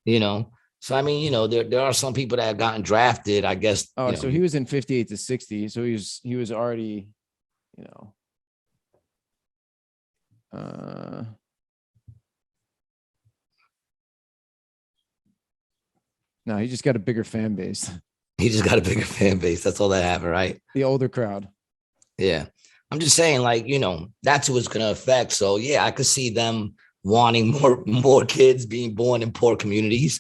So I mean, there are some people that have gotten drafted, I guess. So he was in 58 to 60. So he was already, no, he just got a bigger fan base. He just got a bigger fan base. That's all that happened, right? The older crowd. Yeah. I'm just saying, like, that's who it's going to affect. So, yeah, I could see them wanting more kids being born in poor communities.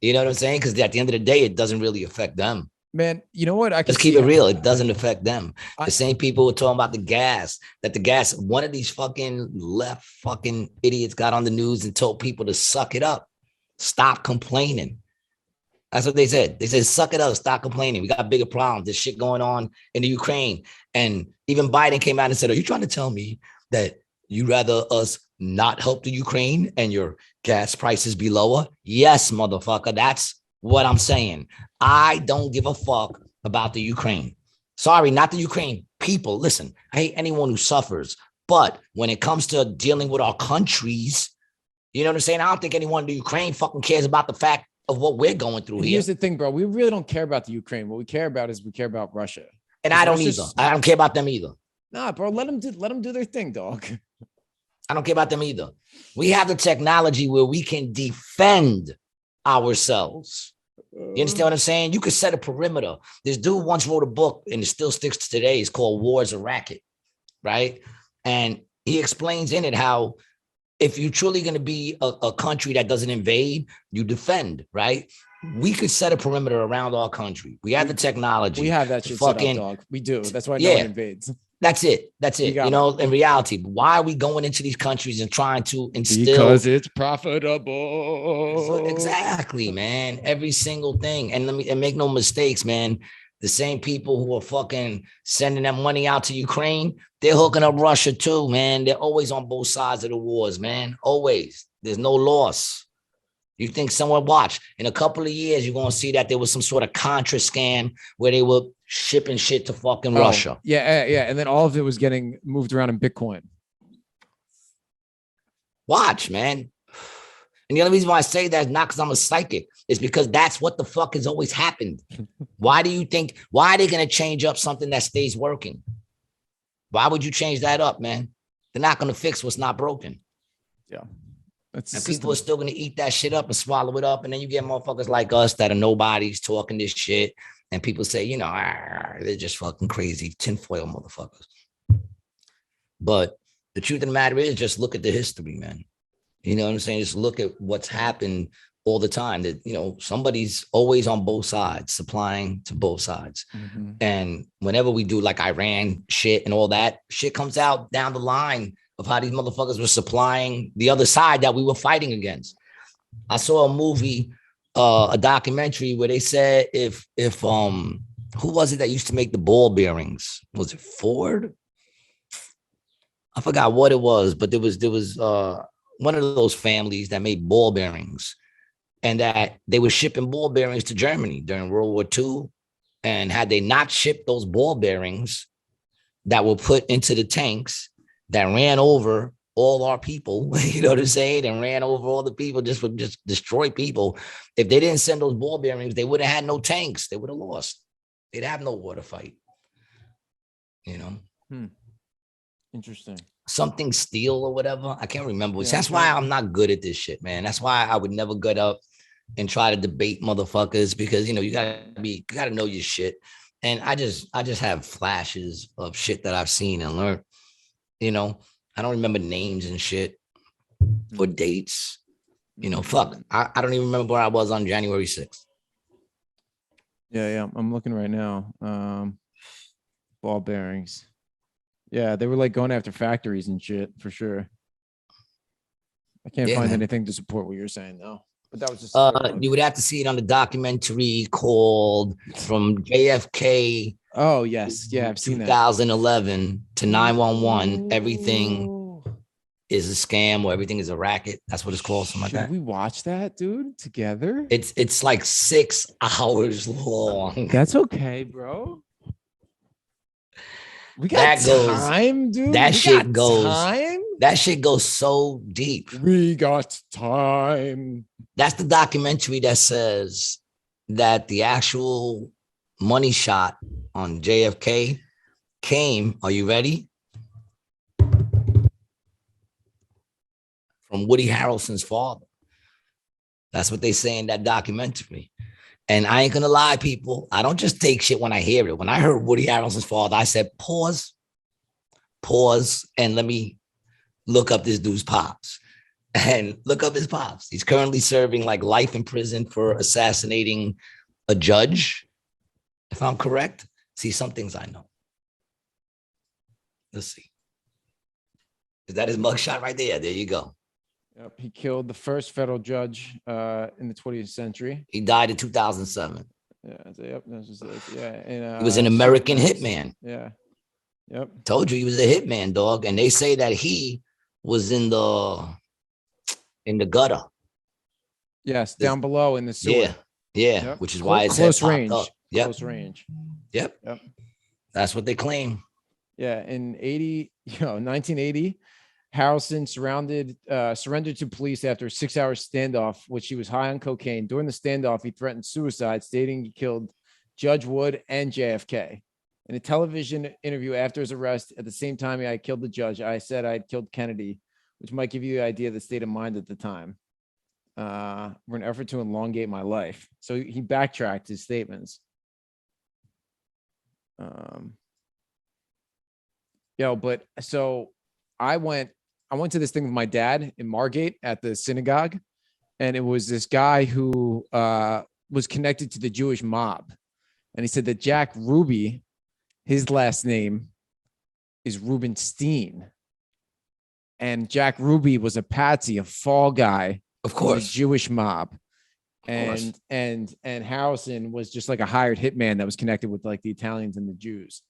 You know what I'm saying? Because at the end of the day, it doesn't really affect them. Man, you know what? I can Let's keep it real. It doesn't affect them. The same people were talking about the gas, one of these fucking left fucking idiots got on the news and told people to suck it up. Stop complaining. That's what they said. They said, suck it up, stop complaining. We got bigger problems. There's shit going on in the Ukraine. And even Biden came out and said, are you trying to tell me that you'd rather us not help the Ukraine and your gas prices be lower? Yes, motherfucker. That's what I'm saying. I don't give a fuck about the Ukraine. Sorry, not the Ukraine people. Listen, I hate anyone who suffers. But when it comes to dealing with our countries, you know what I'm saying? I don't think anyone in the Ukraine fucking cares about the fact of what we're going through here. Here's the thing, bro. We really don't care about the Ukraine. What we care about is we care about Russia. And I don't either. I don't care about them either. Nah, bro, let them do their thing, dog. I don't care about them either. We have the technology where we can defend ourselves. You understand what I'm saying? You could set a perimeter. This dude once wrote a book, and it still sticks to today. It's called War is a Racket, right? And he explains in it how if you're truly going to be a country that doesn't invade, you defend, right? We could set a perimeter around our country. We have the technology. We have that shit fucking, set up, dog. We do. That's why no one invades. That's it. You know, in reality, why are we going into these countries and trying to instill? Because it's profitable. So exactly, man. Every single thing. And make no mistakes, man. The same people who are fucking sending that money out to Ukraine, they're hooking up Russia too, man. They're always on both sides of the wars, man. Always. There's no loss. You think someone watch in a couple of years, you're going to see that there was some sort of Contra scam where they were shipping shit to fucking Russia. Yeah. And then all of it was getting moved around in Bitcoin. Watch, man. And the only reason why I say that is not because I'm a psychic. It's because that's what the fuck has always happened. Why are they going to change up something that stays working? Why would you change that up, man? They're not going to fix what's not broken. Yeah. And people are still going to eat that shit up and swallow it up. And then you get motherfuckers like us that are nobodies talking this shit. And people say, you know, they're just fucking crazy tinfoil motherfuckers. But the truth of the matter is just look at the history, man. You know what I'm saying? Just look at what's happened all the time. That, you know, somebody's always on both sides, supplying to both sides. Mm-hmm. And whenever we do like Iran shit and all that shit comes out down the line of how these motherfuckers were supplying the other side that we were fighting against. I saw a movie, a documentary where they said if who was it that used to make the ball bearings? Was it Ford? I forgot what it was, but there was one of those families that made ball bearings, and that they were shipping ball bearings to Germany during World War II. And had they not shipped those ball bearings that were put into the tanks that ran over all our people, you know what I'm saying? And ran over all the people, just destroy people. If they didn't send those ball bearings, they would have had no tanks. They would have lost. They'd have no war to fight. You know? Interesting. Something steel or whatever. I can't remember. Yeah, that's why I'm not good at this shit, man. That's why I would never get up and try to debate motherfuckers, because, you know, you gotta know your shit. And I just have flashes of shit that I've seen and learned. You know, I don't remember names and shit or dates. You know, fuck. I don't even remember where I was on January 6th. Yeah. I'm looking right now. Ball bearings. Yeah, they were like going after factories and shit for sure. I can't find anything to support what you're saying though. But that was just you would have to see it on the documentary called From JFK. Oh yes, yeah, I've seen that. 2011 to 911. Everything is a scam, or everything is a racket. That's what it's called. Something like that. We watch that, dude, together. It's like 6 hours long. That's okay, bro. We got time, dude. That shit goes so deep. We got time. That's the documentary that says that the actual money shot on JFK came, are you ready? From Woody Harrelson's father. That's what they say in that documentary. And I ain't gonna lie, people, I don't just take shit when I hear it. When I heard Woody Harrelson's father, I said, pause, and let me look up this dude's pops. And look up his pops. He's currently serving like life in prison for assassinating a judge, if I'm correct. See, some things I know. Let's see. Is that his mugshot right there? There you go. Yep. He killed the first federal judge in the 20th century. He died in 2007. Yeah. Yep. That's just it. Yeah. And, he was an American hitman. Yeah. Yep. Told you he was a hitman, dog. And they say that he was in the gutter. Yes, down below in the sewer. Yeah. Yeah. Yep. Which is why it's close range. Up. Yep. Close range. Yep. Yep. That's what they claim. Yeah. In 1980, Harrelson surrendered to police after a 6-hour standoff, which he was high on cocaine. During the standoff, he threatened suicide, stating he killed Judge Wood and JFK. In a television interview after his arrest, at the same time I killed the judge, I said I had killed Kennedy, which might give you the idea of the state of mind at the time. For an effort to elongate my life. So he backtracked his statements. But so I went to this thing with my dad in Margate at the synagogue, and it was this guy who was connected to the Jewish mob. And he said that Jack Ruby, his last name is Rubenstein. And Jack Ruby was a patsy, a fall guy, of course, Jewish mob. And Harrelson was just like a hired hitman that was connected with like the Italians and the Jews.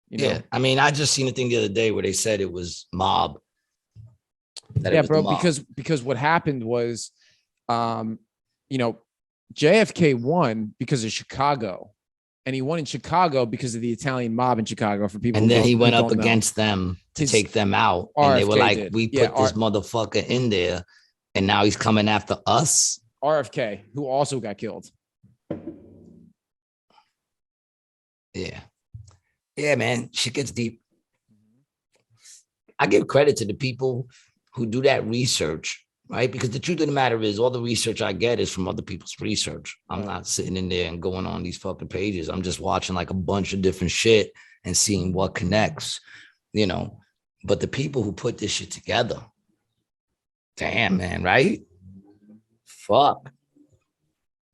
You know? Yeah, I mean, I just seen a thing the other day where they said it was mob. Yeah, bro, because what happened was, JFK won because of Chicago, and he won in Chicago because of the Italian mob in Chicago. For people, and then he went up against them to take them out, and they were like, "We put this motherfucker in there, and now he's coming after us." RFK, who also got killed. Yeah, man, shit gets deep. I give credit to the people who do that research, right? Because the truth of the matter is, all the research I get is from other people's research. I'm not sitting in there and going on these fucking pages. I'm just watching like a bunch of different shit and seeing what connects, But the people who put this shit together, damn, man, right? Fuck.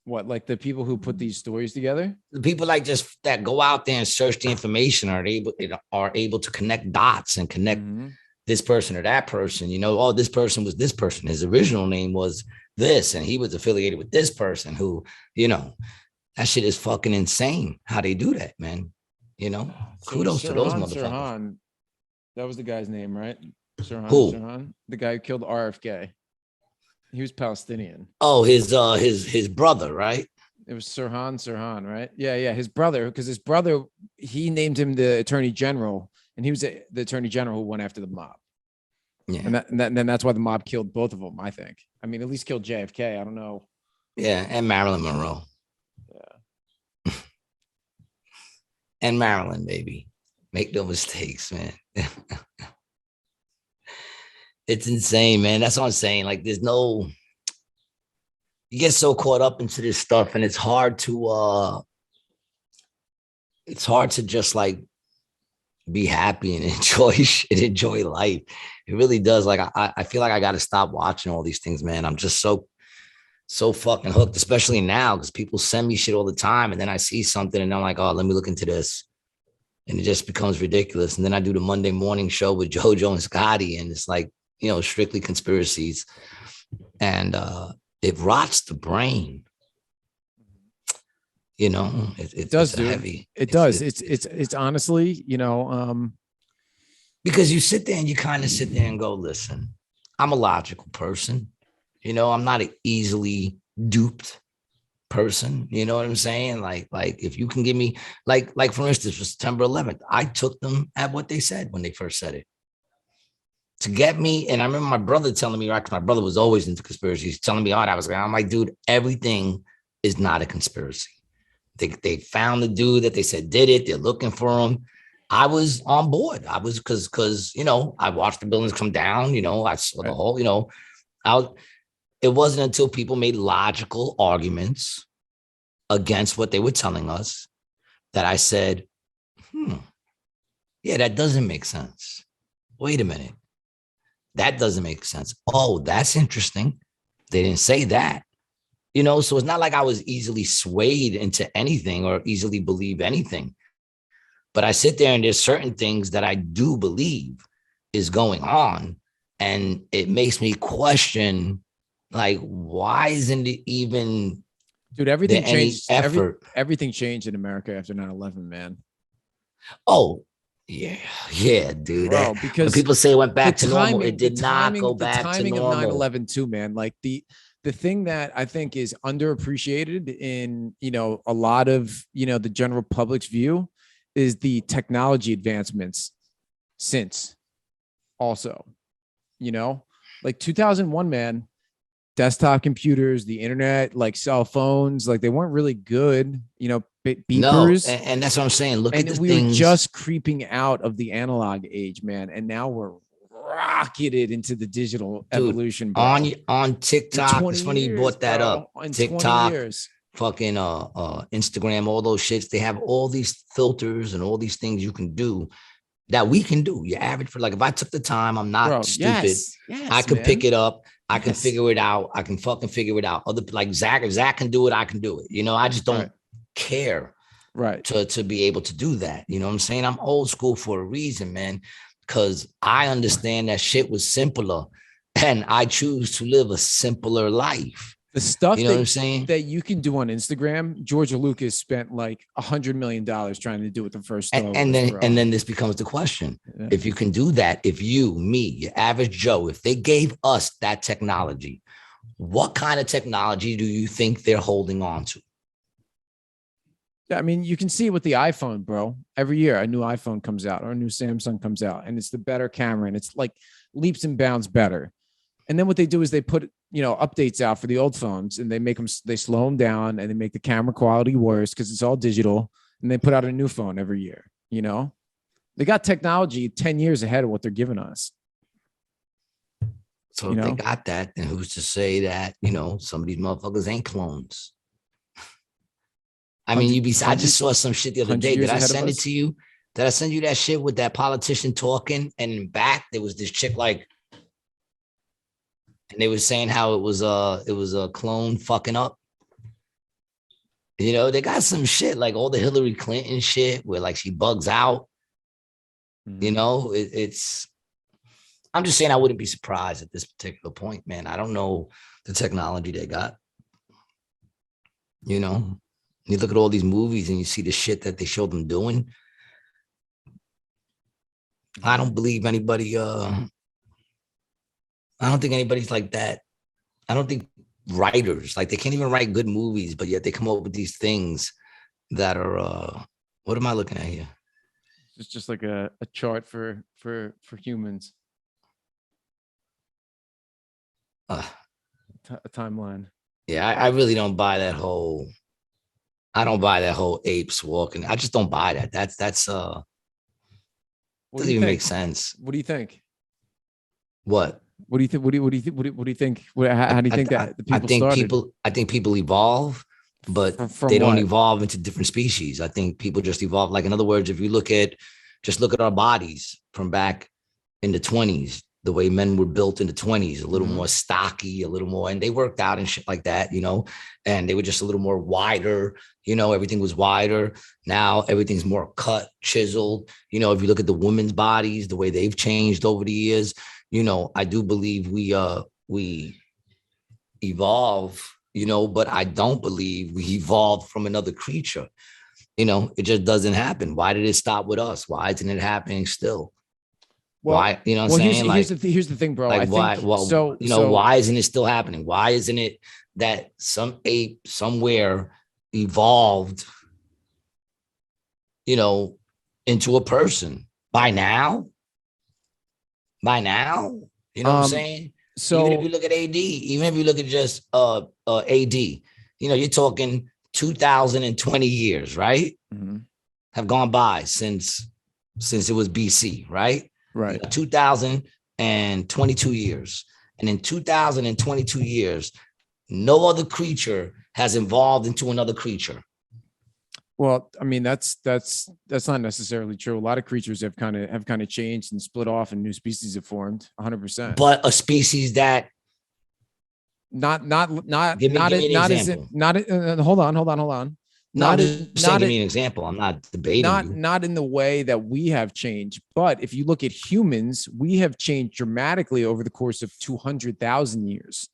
What, like the people who put these stories together? The people like just that go out there and search the information are able to connect dots and connect this person or that person. Oh, this person was this person. His original name was this, and he was affiliated with this person who, that shit is fucking insane how they do that, man. Kudos to those motherfuckers. Sirhan, that was the guy's name, right? Sirhan, the guy who killed RFK. He was Palestinian. Oh, his brother, right? It was Sirhan, right? Yeah. His brother, because his brother, he named him the attorney general, and he was the attorney general who went after the mob. Yeah, and then that's why the mob killed both of them. I think. I mean, at least killed JFK. I don't know. Yeah, and Marilyn Monroe. Yeah. And Marilyn, baby, make no mistakes, man. It's insane, man. That's what I'm saying. Like, you get so caught up into this stuff, and it's hard to just like be happy and enjoy life. It really does. Like, I feel like I got to stop watching all these things, man. I'm just so fucking hooked, especially now, because people send me shit all the time, and then I see something and I'm like, oh, let me look into this. And it just becomes ridiculous. And then I do the Monday morning show with JoJo and Scotty, and it's like, strictly conspiracies, and it rots the brain. It does, dude. Heavy. It does. It's honestly, because you sit there and you kind of sit there and go, listen, I'm a logical person. I'm not an easily duped person. You know what I'm saying? Like if you can give me, like for instance, for September 11th, I took them at what they said when they first said it. To get me, and I remember my brother telling me, right, because my brother was always into conspiracies, telling me all that. I'm like, dude, everything is not a conspiracy. They found the dude that they said did it. They're looking for him. I was on board. I was because I watched the buildings come down. I saw the whole. It wasn't until people made logical arguments against what they were telling us that I said, yeah, that doesn't make sense. Wait a minute. That doesn't make sense. Oh, that's interesting. They didn't say that. You know, so it's not like I was easily swayed into anything or easily believe anything. But I sit there and there's certain things that I do believe is going on. And it makes me question, like, why isn't it even Dude, everything there any changed. effort? Everything changed in America after 9/11, man. Oh, yeah, dude. Bro, When because people say it went back the to normal, timing, it did not go back to timing of normal. 9/11 too, man. Like the thing that I think is underappreciated in, you know, a lot of, you know, the general public's view is the technology advancements since also, you know, like 2001, man, desktop computers, the internet, like cell phones, like they weren't really good, you know, No, beepers. and that's what I'm saying. Look at And the we things. were just creeping out of the analog age, man. And now we're rocketed into the digital evolution, bro. On TikTok. It's funny you brought that up. In TikTok, 20 years. fucking Instagram, all those shits. They have all these filters and all these things you can do that we can do. Your average for, like, if I took the time, I'm not Bro, stupid. yes, I could man. pick it up. I can Yes. figure it out. I can fucking figure it out. Other, like Zach, if Zach can do it, I can do it. You know, I just don't Right. care Right. to be able to do that. You know what I'm saying? I'm old school for a reason, man, because I understand that shit was simpler and I choose to live a simpler life. The stuff You know what I'm saying? that you can do on Instagram, Georgia Lucas spent like $100 million trying to do with the first Star Wars, And bro. then this becomes the question. Yeah. If you can do that, if you, me, your average Joe, if they gave us that technology, what kind of technology do you think they're holding on to? Yeah, I mean, you can see it with the iPhone, bro. Every year a new iPhone comes out or a new Samsung comes out, and it's the better camera, and it's like leaps and bounds better. And then what they do is they put, you know, updates out for the old phones, and they slow them down, and they make the camera quality worse because it's all digital, and they put out a new phone every year. You know, they got technology 10 years ahead of what they're giving us. So if they got that, then who's to say that, you know, some of these motherfuckers ain't clones? I mean, I just saw some shit the other day. Did I send it to you? Did I send you that shit with that politician talking? And in back, there was this chick, like, and they were saying how it was a clone fucking up. You know, they got some shit like all the Hillary Clinton shit where, like, she bugs out. Mm-hmm. You know, I'm just saying I wouldn't be surprised at this particular point, man. I don't know the technology they got. You know, you look at all these movies and you see the shit that they show them doing. I don't believe anybody. I don't think anybody's like that. I don't think writers, like, they can't even write good movies, but yet they come up with these things that are. What am I looking at here? It's just like a chart for humans. A timeline. Yeah, I really don't buy that whole. I don't buy that whole apes walking. I just don't buy that. That's doesn't even make sense. What do you think? What? What do you think? What do you think? What do you think? How do you think that the people started? I think people evolve, but they don't evolve into different species. I think people just evolve. Like, in other words, if you look at our bodies from back in the 20s, the way men were built in the 20s, a little more stocky, a little more, and they worked out and shit like that, you know, and they were just a little more wider, you know, everything was wider. Now everything's more cut, chiseled. You know, if you look at the women's bodies, the way they've changed over the years, you know, I do believe we evolve, you know, but I don't believe we evolved from another creature. You know, it just doesn't happen. Why did it stop with us? Why isn't it happening still? Well, why, you know what I'm saying? Here's the thing, bro. Like, I think, why? Well, so, you know, why isn't it still happening? Why isn't it that some ape somewhere evolved, you know, into a person by now? You know what I'm saying? So even if you look at AD, even if you look at just AD, you know, you're talking 2020 years, right? Mm-hmm. Have gone by since it was BC, right? Right. You know, 2022 years. And in 2022 years, no other creature has evolved into another creature. Well, I mean, that's not necessarily true. A lot of creatures have kind of changed and split off, and new species have formed. 100%. But a species that Not give me an example. Hold on. No, I'm just saying, give not me an example. I'm not debating you. not in the way that we have changed, but if you look at humans, we have changed dramatically over the course of 200,000 years.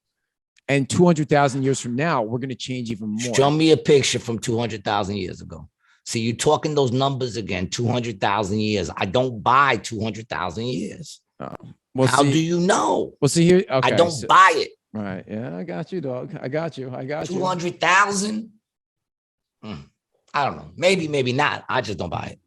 And 200,000 years from now, we're going to change even more. Show me a picture from 200,000 years ago. See, you're talking those numbers again, 200,000 years. I don't buy 200,000 years. Well, how do you know? Well, see here. Okay, I don't buy it. Right. Yeah, I got you, dog. I got you. 200,000? I don't know. Maybe not. I just don't buy it.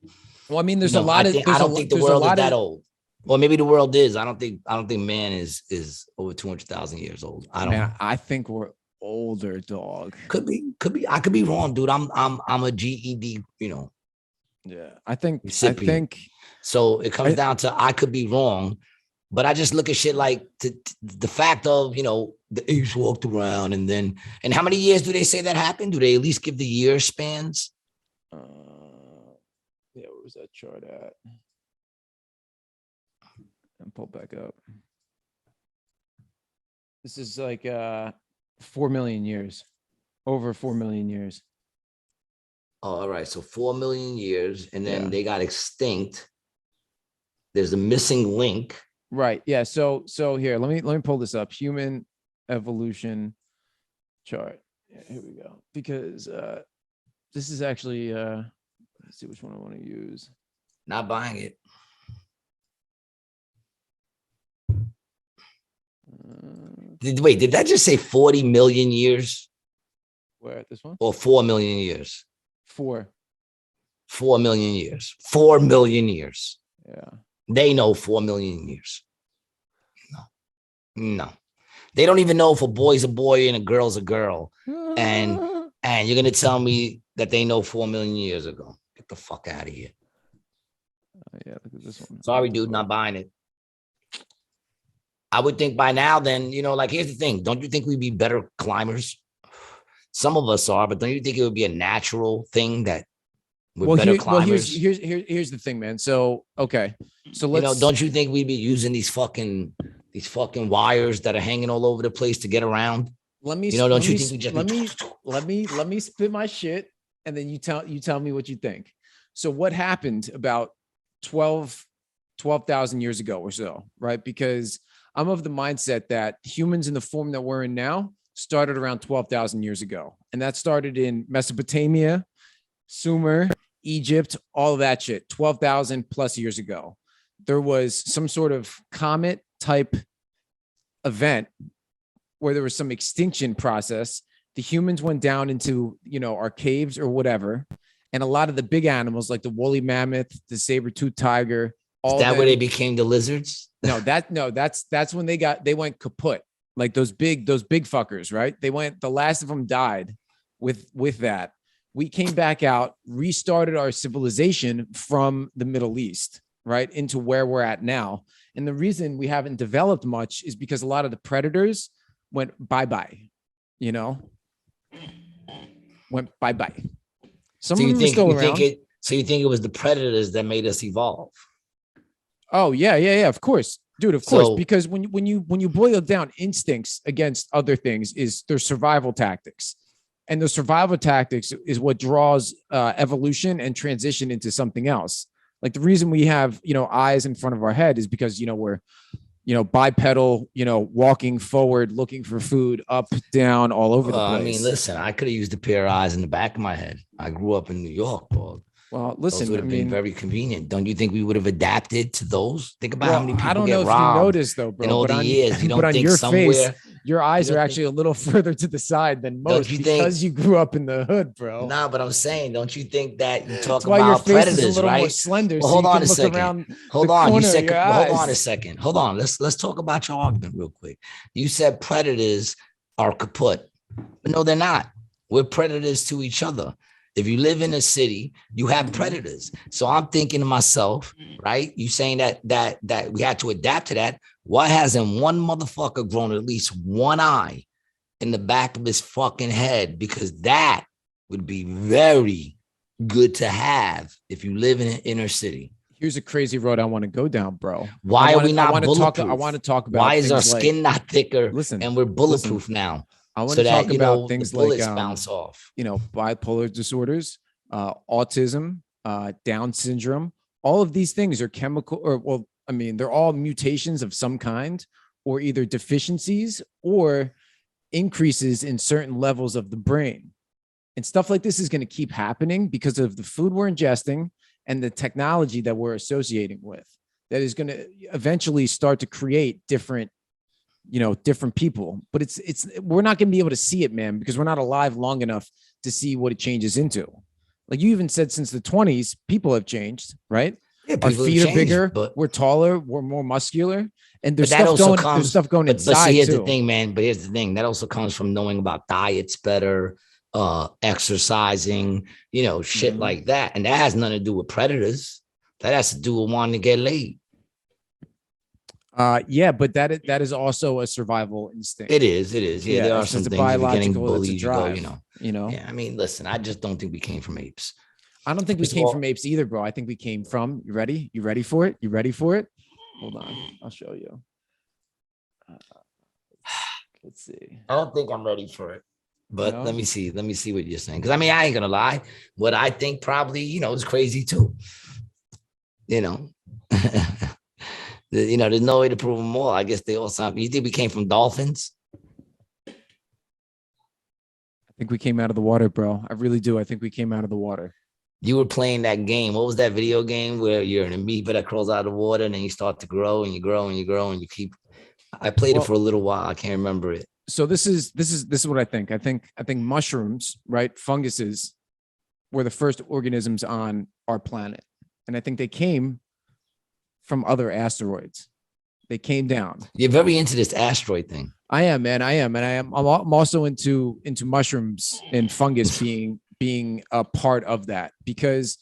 Well, I mean, there's a lot of. I don't think the world is that old. Well, maybe the world is. I don't think man is over 200,000 years old. I don't know. I think we're older, dog. Could be. I could be wrong, dude. I'm a GED, Yeah, I think recipient. So it comes down to I could be wrong, but I just look at shit like the fact of, the apes walked around and how many years do they say that happened? Do they at least give the year spans? Yeah, where was that chart at? And pull back up. This is like 4 million years, over 4 million years. Oh, all right. So 4 million years, and then they got extinct. There's a missing link. Right. Yeah. So here, let me pull this up. Human evolution chart. Yeah, here we go. Because this is actually let's see which one I want to use. Not buying it. Did that just say 40 million years? Where, this one? Or 4 million years? 4 million years. 4 million years. Yeah. They know 4 million years. No. They don't even know if a boy's a boy and a girl's a girl. And you're gonna tell me that they know 4 million years ago. Get the fuck out of here. Yeah, look at this one. Sorry, dude, not buying it. I would think by now, then, like, here's the thing. Don't you think we'd be better climbers? Some of us are, but don't you think it would be a natural thing that we're better climbers? Well, here's the thing, man. So, okay. So let's, don't you think we'd be using these fucking wires that are hanging all over the place to get around? Let me, don't you think we just let me spit my shit, and then you tell me what you think. So what happened about 12,000 years ago or so, right? Because I'm of the mindset that humans in the form that we're in now started around 12,000 years ago. And that started in Mesopotamia, Sumer, Egypt, all of that shit, 12,000 plus years ago. There was some sort of comet type event where there was some extinction process. The humans went down into, our caves or whatever. And a lot of the big animals like the woolly mammoth, the saber-toothed tiger, is that where they became the lizards? No, that's when they went kaput. Like those big fuckers, right? The last of them died with that. We came back out, restarted our civilization from the Middle East, right? Into where we're at now. And the reason we haven't developed much is because a lot of the predators went bye-bye, went bye-bye. Some of them are still around. So you think it was the predators that made us evolve? Oh, yeah. Of course, dude. Of course, because when you boil it down, instincts against other things is their survival tactics, and the survival tactics is what draws evolution and transition into something else. Like the reason we have eyes in front of our head is because we're bipedal, walking forward, looking for food, up, down, all over the place. I mean, listen, I could have used a pair of eyes in the back of my head. I grew up in New York, dog. Well, listen, those would have been very convenient. Don't you think we would have adapted to those? Think about how many people I don't get know if robbed you noticed though, bro. in all the years. You don't but think on your somewhere, face, your eyes are actually a little further to the side than most because you grew up in the hood, bro. Nah, but I'm saying, don't you think that you talk why your about face predators, is a little right? more slender, Well, so hold you on can a look second. around Hold the on. corner You of said, your hold on eyes. a second. Hold on. Let's talk about your argument real quick. You said predators are kaput, but no, they're not. We're predators to each other. If you live in a city, you have predators. So I'm thinking to myself, right? You saying that we had to adapt to that. Why hasn't one motherfucker grown at least one eye in the back of his fucking head? Because that would be very, good to have if you live in an inner city. Here's a crazy road I want to go down, bro. Why are we not bulletproof? I want to talk about why is our things skin not thicker? Listen, and we're bulletproof now. I want so to talk that, about things the like bullets bounce off. Bipolar disorders, autism, Down syndrome. All of these things are chemical, they're all mutations of some kind, or either deficiencies or increases in certain levels of the brain. And stuff like this is going to keep happening because of the food we're ingesting and the technology that we're associating with, that is going to eventually start to create different people. But we're not going to be able to see it, man, because we're not alive long enough to see what it changes into. Like you even said, since the 20s, people have changed, right? Yeah, our feet are bigger, but we're taller, we're more muscular, and there's stuff going inside. But see, here's too. the thing, man. But here's the thing that also comes from knowing about diets better, exercising, shit like that, and that has nothing to do with predators. That has to do with wanting to get laid. Yeah, but that is also a survival instinct. It is. Yeah, there are some things biological, bullied, it's a drive, Yeah, I mean, listen, I just don't think we came from apes. I don't think we came from apes either, bro. I think we came from, you ready? You ready for it? Hold on. I'll show you. Let's see. I don't think I'm ready for it, but let me see what you're saying. Because I mean, I ain't gonna lie. What I think probably, is crazy too. There's no way to prove them all. I guess they all sound. You think we came from dolphins? I think we came out of the water, bro. I really do. I think we came out of the water. You were playing that game. What was that video game where you're an amoeba that crawls out of the water and then you start to grow and you grow and you grow and you keep. I played it for a little while. I can't remember it. So this is what I think. I think mushrooms, right? Funguses were the first organisms on our planet. And I think they came from other asteroids. They came down. You're very into this asteroid thing. I am, man. I'm also into mushrooms and fungus being a part of that, because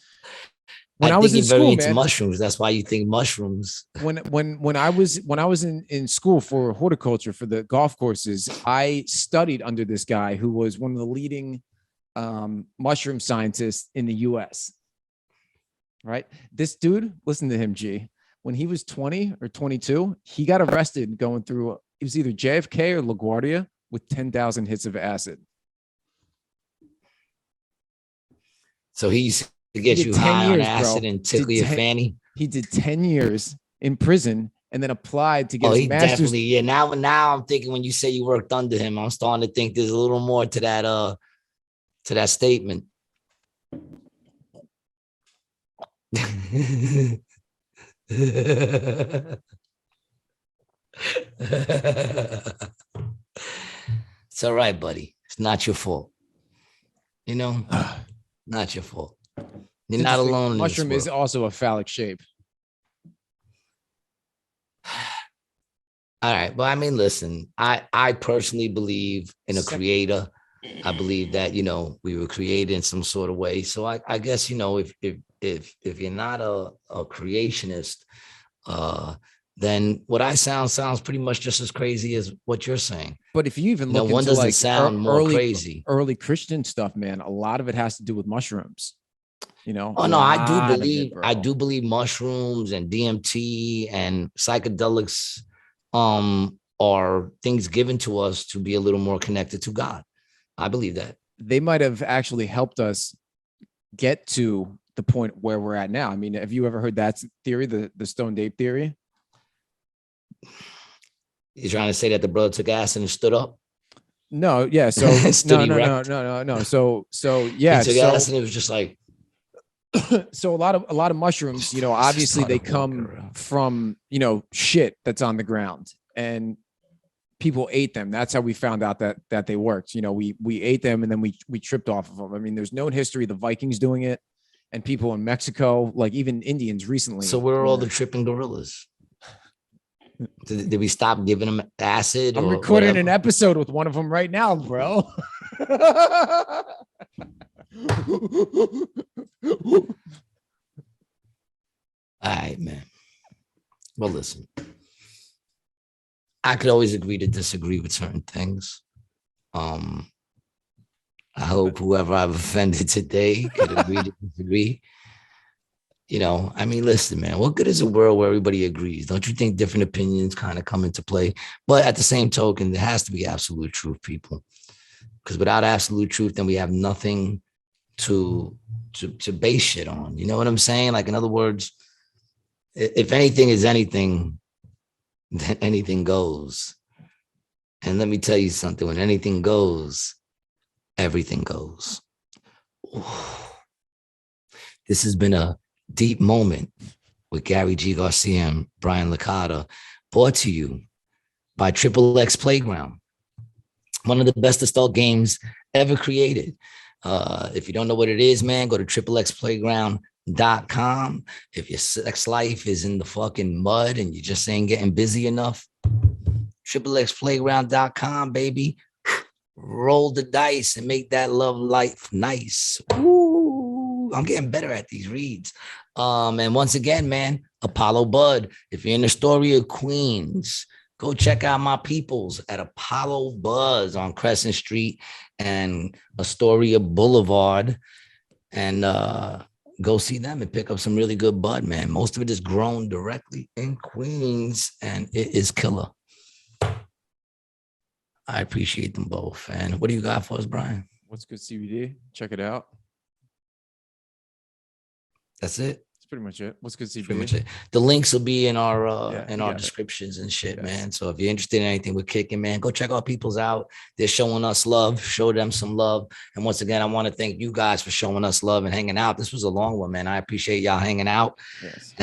when I was in school, into mushrooms. That's why you think mushrooms. When I was in school for horticulture for the golf courses, I studied under this guy who was one of the leading mushroom scientists in the US. Right? This dude, listen to him, G. When he was 20 or 22, he got arrested going through, it was either JFK or LaGuardia with 10,000 hits of acid. So he used to get you high on acid and tickle your fanny. He did 10 years in prison and then applied to get his master's. Definitely, yeah. Now I'm thinking when you say you worked under him, I'm starting to think there's a little more to that statement. It's all right, buddy. It's not your fault. Not your fault. You're not alone. Mushroom is also a phallic shape. All right. Well, I mean, listen, I personally believe in a creator. I believe that, we were created in some sort of way. So I guess, if you're not a creationist, then what I sounds pretty much just as crazy as what you're saying. But if you even look one into doesn't sound more crazy. Early Christian stuff, man, a lot of it has to do with mushrooms. Oh no, I do believe mushrooms and DMT and psychedelics are things given to us to be a little more connected to God. I believe that. They might have actually helped us get to the point where we're at now. I mean, have you ever heard that theory, the stoned ape theory? You're trying to say that the brother took acid and stood up? No, yeah. So no. So yeah. He took acid and it was just like. So a lot of mushrooms, obviously they come from, shit that's on the ground, and people ate them. That's how we found out that they worked. We ate them and then we tripped off of them. I mean, there's known history of the Vikings doing it, and people in Mexico, like even Indians recently. So where are all the tripping gorillas? Did we stop giving them acid? I'm recording an episode with one of them right now, bro. All right, man. Well, listen. I could always agree to disagree with certain things. I I hope whoever I've offended today could agree to disagree. You know, I mean, listen, man, what good is a world where everybody agrees? Don't you think different opinions kind of come into play? But at the same token, there has to be absolute truth, people. Because without absolute truth, then we have nothing to base shit on. You know what I'm saying? Like, in other words, if anything is anything, then anything goes. And let me tell you something, when anything goes, everything goes. Ooh. This has been a deep moment with Gary G. Garcia and Brian Licata, brought to you by XXX Playground, one of the best adult games ever created. If you don't know what it is, man, go to XXXplayground.com. If your sex life is in the fucking mud and you just ain't getting busy enough, XXXplayground.com, baby. Roll the dice and make that love life nice. Ooh, I'm getting better at these reads. And once again, man, Apollo Bud. If you're in the story of Queens, go check out my peoples at Apollo Buzz on Crescent Street and Astoria Boulevard. And go see them and pick up some really good bud, man. Most of it is grown directly in Queens, and it is killer. I appreciate them both. And what do you got for us, Brian? What's good, CBD? Check it out. That's it. That's pretty much it. What's good, CBD? Pretty much it. The links will be in our descriptions and shit, Yes. man. So if you're interested in anything we're kicking, man, go check our peoples out. They're showing us love. Show them some love. And once again, I want to thank you guys for showing us love and hanging out. This was a long one, man. I appreciate y'all hanging out. Yes.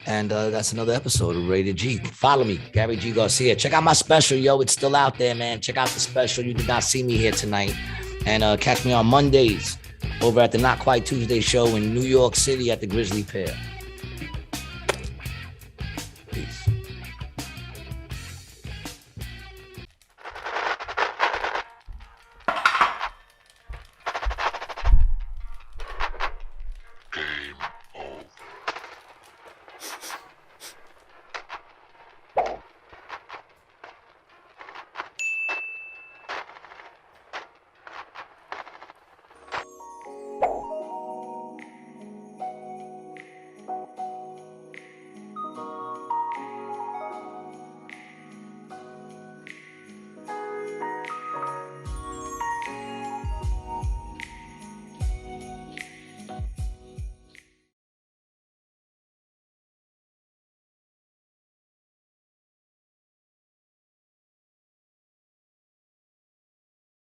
And that's another episode of Rated G. Follow me, Gary G. Garcia. Check out my special, yo. It's still out there, man. Check out the special. You did not see me here tonight. And catch me on Mondays over at the Not Quite Tuesday show in New York City at the Grizzly Pear.